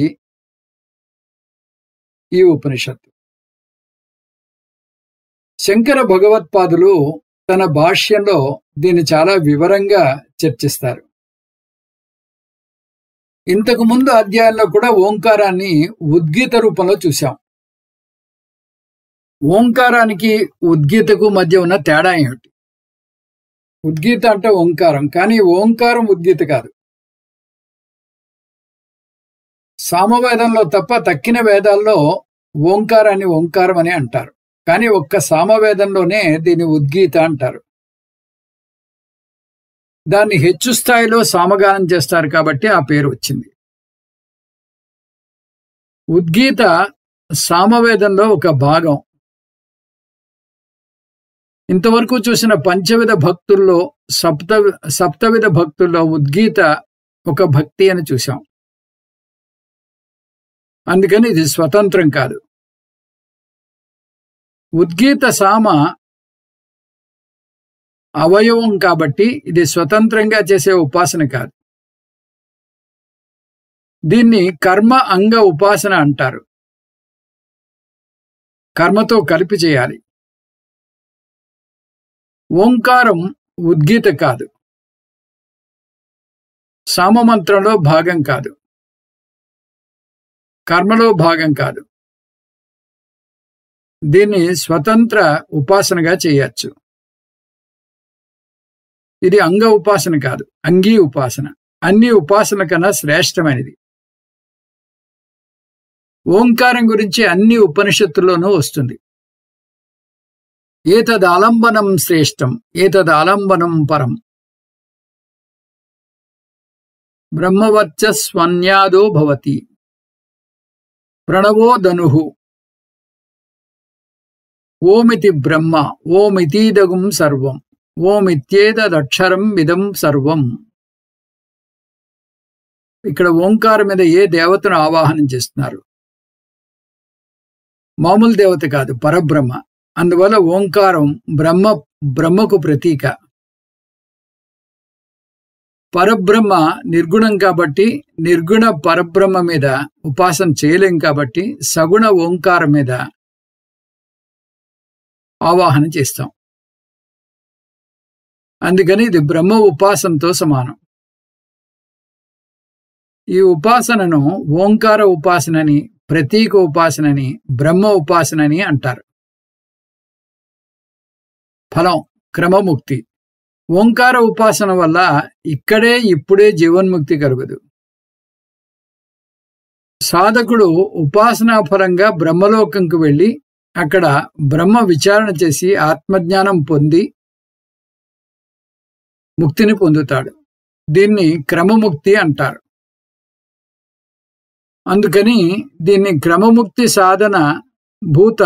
A: ఈ ఉపనిషత్తు. శంకర భగవత్పాదులు తన భాష్యంలో దీన్ని చాలా వివరంగా చర్చిస్తారు. ఇంతకు ముందు అధ్యాయంలో కూడా ఓంకారాన్ని ఉద్గీత రూపంలో చూశాం. ఓంకారానికి ఉద్గీతకు మధ్య ఉన్న తేడా ఏమిటి? ఉద్గీత అంటే ఓంకారం, కానీ ఓంకారం ఉద్గీత కాదు. సామవేదంలో తప్ప తక్కిన వేదాల్లో ఓంకారాన్ని ఓంకారం అని అంటారు. కానీ ఒక్క సామవేదంలోనే దీన్ని ఉద్గీత అంటారు. దాన్ని హెచ్చు స్థాయిలో సామగానం చేస్తారు కాబట్టి ఆ పేరు వచ్చింది. ఉద్గీత సామవేదంలో ఒక భాగం. ఇంతవరకు చూసిన పంచవిధ భక్తుల్లో సప్తవిధ భక్తుల్లో ఉద్గీత ఒక భక్తి అని చూశాం. అందుకని ఇది స్వతంత్రం కాదు. ఉద్గీత సామ అవయవం కాబట్టి ఇది స్వతంత్రంగా చేసే ఉపాసన కాదు. దీన్ని కర్మ అంగ ఉపాసన అంటారు. కర్మతో కలిపి చేయాలి. ఓంకారం ఉద్గీత కాదు, సామమంత్రంలో భాగం కాదు, కర్మలో భాగం కాదు. దీన్ని స్వతంత్ర ఉపాసనగా చేయొచ్చు. ఇది అంగ ఉపాసన కాదు, అంగీ ఉపాసన. అన్ని ఉపాసన కన్నా శ్రేష్టమైనది. ఓంకారం గురించి అన్ని ఉపనిషత్తుల్లోనూ వస్తుంది. ఏతదాలంబనం శ్రేష్టం, ఏతదాలంబనం పరం. బ్రహ్మవర్చస్వన్యాదో భవతి, ప్రణవో ధనుః, ఓమితి బ్రహ్మ, ఓమితీదగుం సర్వం, ఓమిత్యేతదక్షరం ఇదం సర్వం. ఇక్కడ ఓంకారం మీద ఏ దేవతను ఆవాహనం చేస్తున్నారు? మామూలు దేవత కాదు, పరబ్రహ్మ. అందువల్ల ఓంకారం బ్రహ్మకు ప్రతీక. పరబ్రహ్మ నిర్గుణం కాబట్టి నిర్గుణ పరబ్రహ్మ మీద ఉపాసన చేయలేం కాబట్టి సగుణ ఓంకారం మీద ఆవాహన చేస్తాం. అందుకని ఇది బ్రహ్మ ఉపాసనతో సమానం. ఈ ఉపాసనను ఓంకార ఉపాసనని, ప్రతీక ఉపాసనని, బ్రహ్మ ఉపాసనని అంటారు. ఫలం క్రమముక్తి. ఓంకార ఉపాసన వల్ల ఇక్కడే ఇప్పుడే జీవన్ముక్తి కలుగదు. సాధకుడు ఉపాసనా ఫలంగా బ్రహ్మలోకంకు వెళ్ళి అక్కడ బ్రహ్మ విచారణ చేసి ఆత్మజ్ఞానం పొంది ముక్తిని పొందుతాడు. దీన్ని క్రమముక్తి అంటారు. అందుకని దీన్ని క్రమముక్తి సాధన భూత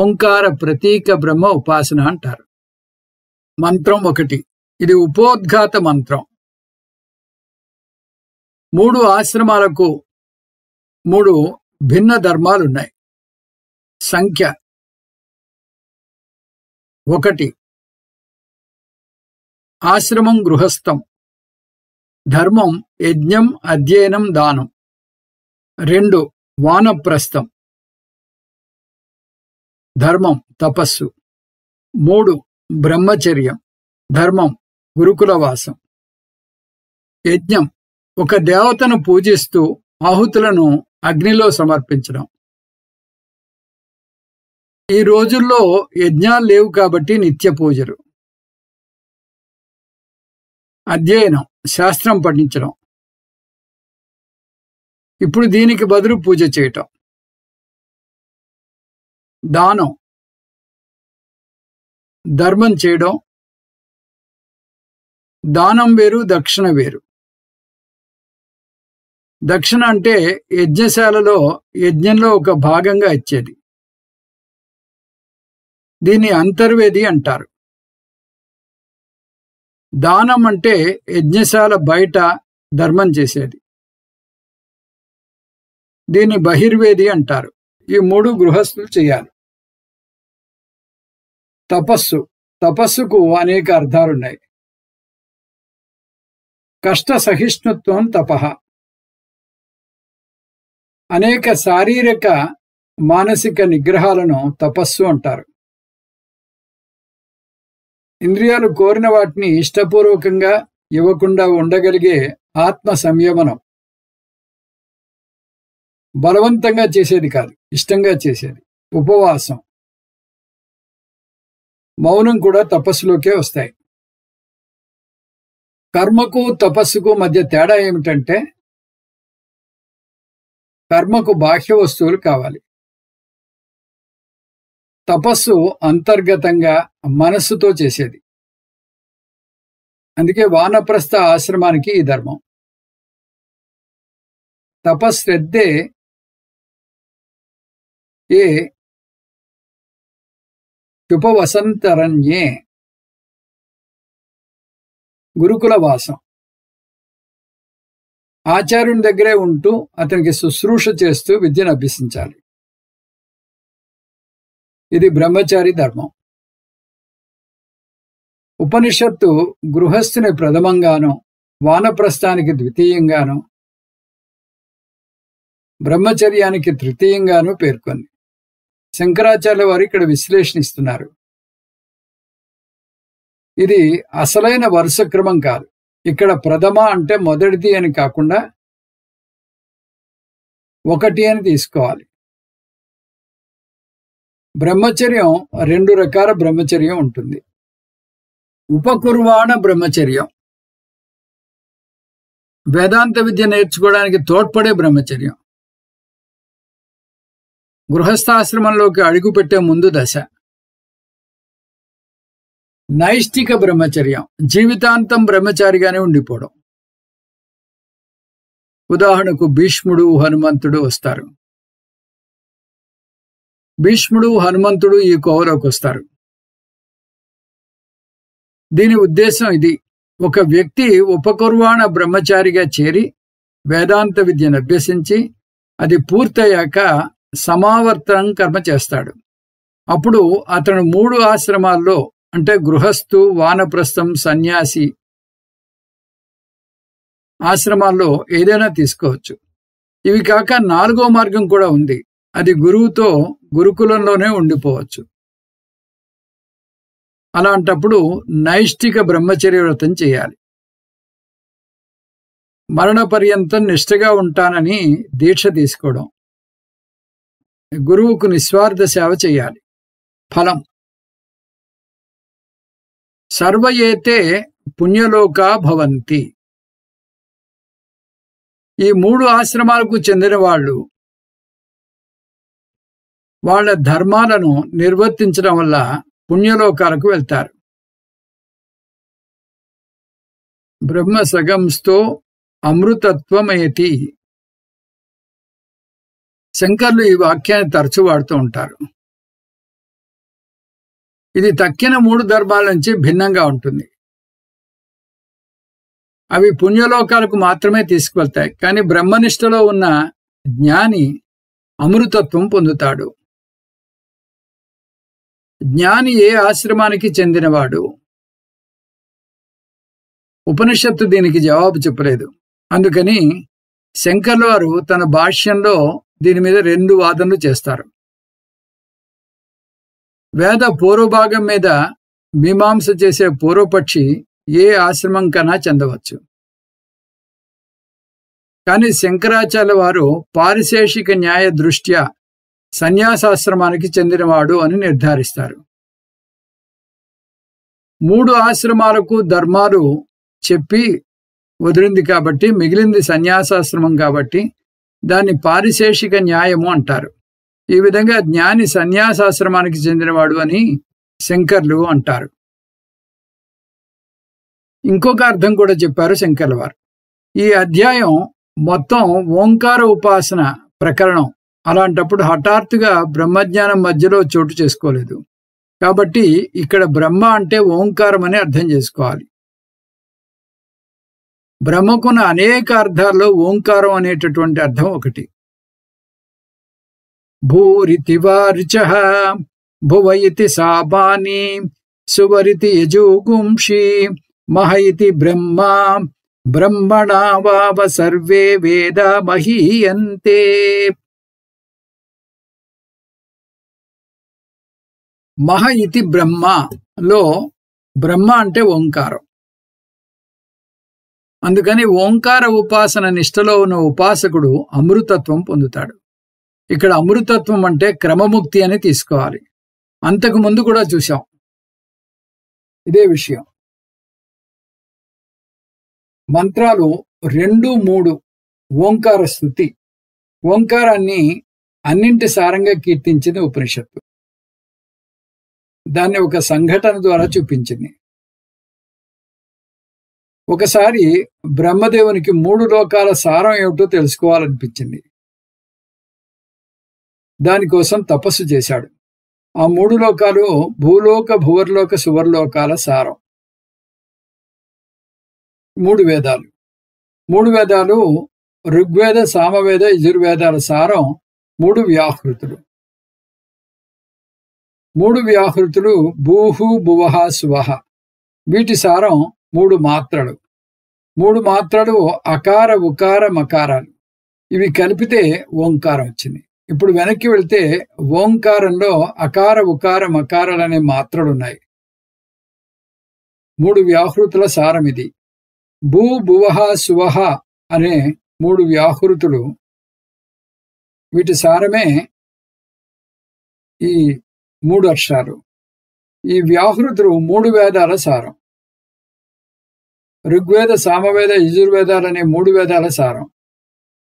A: ఓంకార ప్రతీక బ్రహ్మ ఉపాసన అంటారు. మంత్రం 1. ఇది ఉపోద్ఘాత మంత్రం. 3 ఆశ్రమాలకు 3 భిన్న ధర్మాలున్నాయి. సంఖ్య 1 ఆశ్రమం గృహస్థం. ధర్మం యజ్ఞం అధ్యయనం దానం. 2 వానప్రస్థం. ధర్మం తపస్సు. 3 బ్రహ్మచర్యం. ధర్మం గురుకులవాసం. యజ్ఞం ఒక దేవతను పూజిస్తూ ఆహుతులను అగ్నిలో సమర్పించడం. ఈ రోజుల్లో యజ్ఞాలు లేవు కాబట్టి నిత్య పూజలు. అధ్యయనం శాస్త్రం పఠించడం. ఇప్పుడు దీనికి బదులు పూజ చేయటం. దానం ధర్మం చేయడం. దానం వేరు, దక్షిణ వేరు. దక్షిణ అంటే యజ్ఞశాలలో యజ్ఞంలో ఒక భాగంగా ఇచ్చేది. దీన్ని అంతర్వేది అంటారు. దానం అంటే యజ్ఞశాల బయట ధర్మం చేసేది. దీన్ని బహిర్వేది అంటారు. ఈ 3 గృహస్థులు చేయాలి. తపస్సు. తపస్సుకు అనేక అర్థాలున్నాయి. కష్ట సహిష్ణుత్వం తపః. అనేక శారీరక మానసిక నిగ్రహాలను తపస్సు అంటారు. ఇంద్రియాలు కోరిన వాటిని ఇష్టపూర్వకంగా ఇవ్వకుండా ఉండగలిగే ఆత్మ సంయమనం. బలవంతంగా చేసేది కాదు, ఇష్టంగా చేసేది. ఉపవాసం, మౌనం కూడా తపస్సులోకే వస్తాయి. కర్మకు తపస్సుకు మధ్య తేడా ఏమిటంటే కర్మకు బాహ్య వస్తువులు కావాలి. తపస్సు అంతర్గతంగా మనస్సుతో చేసేది. అందుకే వానప్రస్థ ఆశ్రమానికి ఈ ధర్మం. తపశ్రద్ధే ఏ ఉపవసంతరణ్యే. గురుకుల వాసం. ఆచార్యుని దగ్గరే ఉంటూ అతనికి శుశ్రూష చేస్తూ విద్యను అభ్యసించాలి. ఇది బ్రహ్మచారి ధర్మం. ఉపనిషత్తు గృహస్థుని ప్రథమంగాను, వానప్రస్థానికి ద్వితీయంగాను, బ్రహ్మచర్యానికి తృతీయంగాను పేర్కొంది. శంకరాచార్య వారు ఇక్కడ విశ్లేషణిస్తున్నారు. ఇది అసలైన వరుస క్రమం కాదు. ఇక్కడ ప్రథమ అంటే మొదటిది అని కాకుండా 1 అని తీసుకోవాలి. బ్రహ్మచర్యం 2 రకాల బ్రహ్మచర్యం ఉంటుంది. ఉపకుర్వాణ బ్రహ్మచర్యం వేదాంత విద్య నేర్చుకోవడానికి తోడ్పడే బ్రహ్మచర్యం. గృహస్థాశ్రమంలోకి అడుగుపెట్టే ముందు దశ. నైష్టిక బ్రహ్మచర్యం జీవితాంతం బ్రహ్మచారిగానే ఉండిపోవడం. ఉదాహరణకు భీష్ముడు, హనుమంతుడు వస్తారు. భీష్ముడు, హనుమంతుడు ఈ కోవలోకి వస్తారు. దీని ఉద్దేశం ఇది: ఒక వ్యక్తి ఉపకుర్వాణ బ్రహ్మచారిగా చేరి వేదాంత విద్యను అభ్యసించి అది పూర్తయ్యాక సమావర్తనం కర్మ చేస్తాడు. అప్పుడు అతను 3 ఆశ్రమాల్లో అంటే గృహస్థు, వానప్రస్థం, సన్యాసి ఆశ్రమాల్లో ఏదైనా తీసుకోవచ్చు. ఇవి కాక 4వ మార్గం కూడా ఉంది. అది గురువుతో గురుకులంలోనే ఉండిపోవచ్చు. అలాంటప్పుడు నైష్టిక బ్రహ్మచర్య వ్రతం చేయాలి. మరణ పర్యంతం నిష్ఠగా ఉంటానని దీక్ష తీసుకోవడం. గురువుకు నిస్వార్థ సేవ చేయాలి. ఫలం సర్వయేతే పుణ్యలోకా భవంతి. ఈ 3 ఆశ్రమాలకు చెందిన వాళ్ళు వాళ్ళ ధర్మాలను నిర్వర్తించడం వల్ల పుణ్యలోకాలకు వెళ్తారు. బ్రహ్మ సగంస్తో అమృతత్వమేతి. శంకర్లు ఈ వాక్యాన్ని తరచూ వాడుతూ ఉంటారు. ఇది తక్కిన 3 ధర్మాల నుంచి భిన్నంగా ఉంటుంది. అవి పుణ్యలోకాలకు మాత్రమే తీసుకువెళ్తాయి. కానీ బ్రహ్మనిష్టలో ఉన్న జ్ఞాని అమృతత్వం పొందుతాడు. జ్ఞాని ఏ ఆశ్రమానికి చెందినవాడు? ఉపనిషత్తు దీనికి జవాబు చెప్పలేదు. అందుకని శంకర్ల వారు తన భాష్యంలో దీని మీద 2 వాదనలు చేస్తారు. వేద పూర్వభాగం మీద మీమాంస చేసే పూర్వపక్షి ఏ ఆశ్రమం కన్నా చెందవచ్చు. కానీ శంకరాచార్య వారు పారిశేషిక న్యాయ దృష్ట్యా సన్యాసాశ్రమానికి చెందినవాడు అని నిర్ధారిస్తారు. 3 ఆశ్రమాలకు ధర్మాలు చెప్పి వదిలింది కాబట్టి మిగిలింది సన్యాసాశ్రమం కాబట్టి దాన్ని పారిశేషిక న్యాయము అంటారు. ఈ విధంగా జ్ఞాని సన్యాసాశ్రమానికి చెందినవాడు అని శంకర్లు అంటారు. ఇంకొక అర్థం కూడా చెప్పారు శంకర్ల వారు. ఈ అధ్యాయం మొత్తం ఓంకార ఉపాసన ప్రకరణం. అలాంటప్పుడు హఠాత్తుగా బ్రహ్మజ్ఞానం మధ్యలో చోటు చేసుకోలేదు. కాబట్టి ఇక్కడ బ్రహ్మ అంటే ఓంకారం అని అర్థం చేసుకోవాలి. బ్రహ్మకున్న అనేక అర్థాల్లో ఓంకారం అనేటటువంటి అర్థం ఒకటి. భూరితివా రుచః భువ ఇతి సాపాని సువరితి యజుగుంషి మహ ఇతి బ్రహ్మ బ్రహ్మణా వావ సర్వే వేద మహీయంతే. మహ ఇతి బ్రహ్మలో బ్రహ్మ అంటే ఓంకారం. అందుకని ఓంకార ఉపాసన నిష్టలో ఉన్న ఉపాసకుడు అమృతత్వం పొందుతాడు. ఇక్కడ అమృతత్వం అంటే క్రమముక్తి అని తీసుకోవాలి. అంతకు ముందు కూడా చూశాం ఇదే విషయం. మంత్రాలు 2, 3 ఓంకార స్తుతి. ఓంకారాన్ని అన్నింటి సారంగా కీర్తించింది ఉపనిషత్తు. దాన్ని ఒక సంఘటన ద్వారా చూపించింది. ఒకసారి బ్రహ్మదేవునికి 3 లోకాల సారం ఏమిటో తెలుసుకోవాలనిపించింది. దానికోసం తపస్సు చేశాడు. ఆ 3 లోకాలు భూలోక భువర్లోక సువర్లోకాల సారం. 3 వేదాలు. 3 వేదాలు ఋగ్వేద సామవేద యజుర్వేదాల సారం 3 వ్యాహృతులు. 3 వ్యాహృతులు భూహు భువః సువః. వీటి సారం 3 మాత్రలు. 3 మాత్రలు అకార ఉకార మకారాలు. ఇవి కలిపితే ఓంకారం వచ్చింది. ఇప్పుడు వెనక్కి వెళ్తే ఓంకారంలో అకార ఉకార మకారాలనే మాత్రలున్నాయి. 3 వ్యాహృతుల సారం ఇది. భూ భువః సువః అనే 3 వ్యాహృతులు. వీటి సారమే ఈ 3 అక్షరాలు. ఈ వ్యాహృతులు 3 వేదాల సారం. ఋగ్వేద సామవేద యజుర్వేదాలనే 3 వేదాల సారం.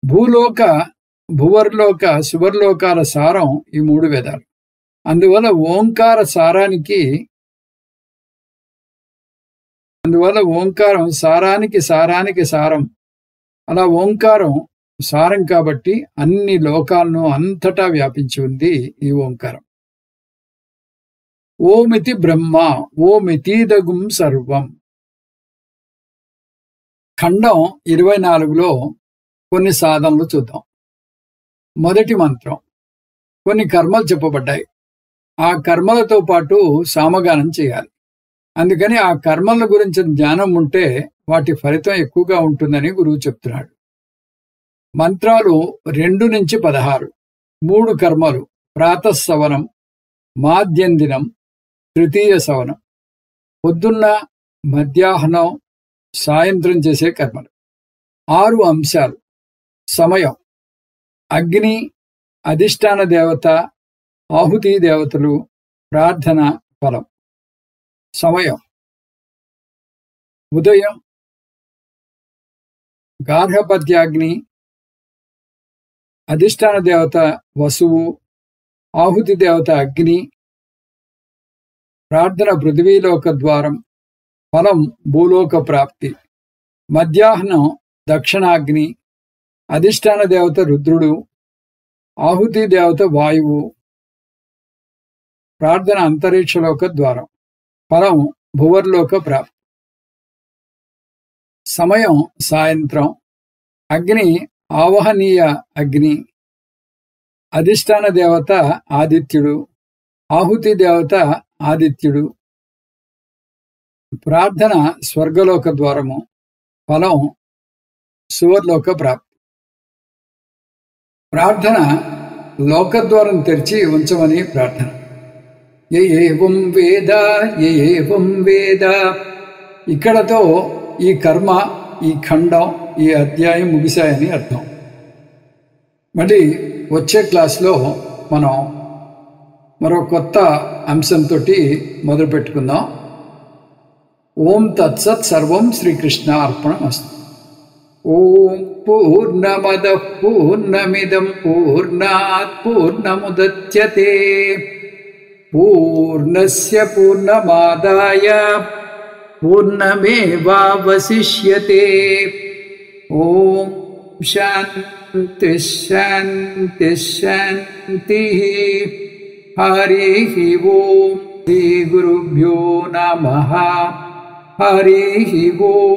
A: భూలోక భువర్లోక సువర్లోకాల సారం ఈ 3 వేదాలు. అందువల్ల ఓంకార ఓంకారం సారానికి సారానికి సారం. అలా ఓంకారం సారం కాబట్టి అన్ని లోకాలను అంతటా వ్యాపించి ఉంది ఈ ఓంకారం. ఓమితి బ్రహ్మ ఓమితీదగుం సర్వం. ఖండం 24లో కొన్ని సాధనలు చూద్దాం. మొదటి మంత్రం. కొన్ని కర్మలు చెప్పబడ్డాయి. ఆ కర్మలతో పాటు సామగానం చేయాలి. అందుకని ఆ కర్మల గురించి జ్ఞానం ఉంటే వాటి ఫలితం ఎక్కువగా ఉంటుందని గురువు చెప్తున్నాడు. మంత్రాలు 2 నుంచి 16. 3 కర్మలు. ప్రాతఃసవనం, మాధ్యందినం, తృతీయ సవనం. పొద్దున్న, మధ్యాహ్నం, సాయంత్రం చేసే కర్మలు. 6 అంశాలు. సమయం. అగ్ని, అధిష్టాన దేవత, ఆహుతి దేవతలు, ప్రార్థన, ఫలం. సమయం. ఉదయం గార్హపత్యాగ్ని, అధిష్టాన దేవత వసువు, ఆహుతి దేవత అగ్ని, ప్రార్థన పృథివీలోక ద్వారం, ఫలం భూలోక ప్రాప్తి. మధ్యాహ్నం దక్షిణాగ్ని, అధిష్టాన దేవత రుద్రుడు, ఆహుతి దేవత వాయువు, ప్రార్థన అంతరిక్షలోక ద్వారం, ఫలం భువర్లోక ప్రాప్తి. సమయం సాయంత్రం. అగ్ని ఆవహనీయ అగ్ని, అధిష్టాన దేవత ఆదిత్యుడు, ఆహుతి దేవత ఆదిత్యుడు. ప్రార్థన స్వర్గలోక ద్వారము, ఫలం సువర్లోక ప్రాప్తి. ప్రార్థన లోకద్వారం తెరిచి ఉంచమని ప్రార్థన. ఏవం వేద ఏవం వేద. ఇక్కడతో ఈ కర్మ, ఈ ఖండం, ఈ అధ్యాయం ముగిశాయని అర్థం. మళ్ళీ వచ్చే క్లాస్లో మనం మరో కొత్త అంశంతో మొదలు పెట్టుకుందాం. ఓం తత్సత్. సర్వం శ్రీకృష్ణ అర్పణమస్తు. ఓం పూర్ణమద పూర్ణమిదం పూర్ణాత్ పూర్ణముదచ్యతే పూర్ణస్య పూర్ణమాదాయ పూర్ణమేవావశిష్యతే. ఓం శాంతి శాంతి శాంతి. హరి ఓం. శ్రీ గురుభ్యో నమః. హరి ఓం.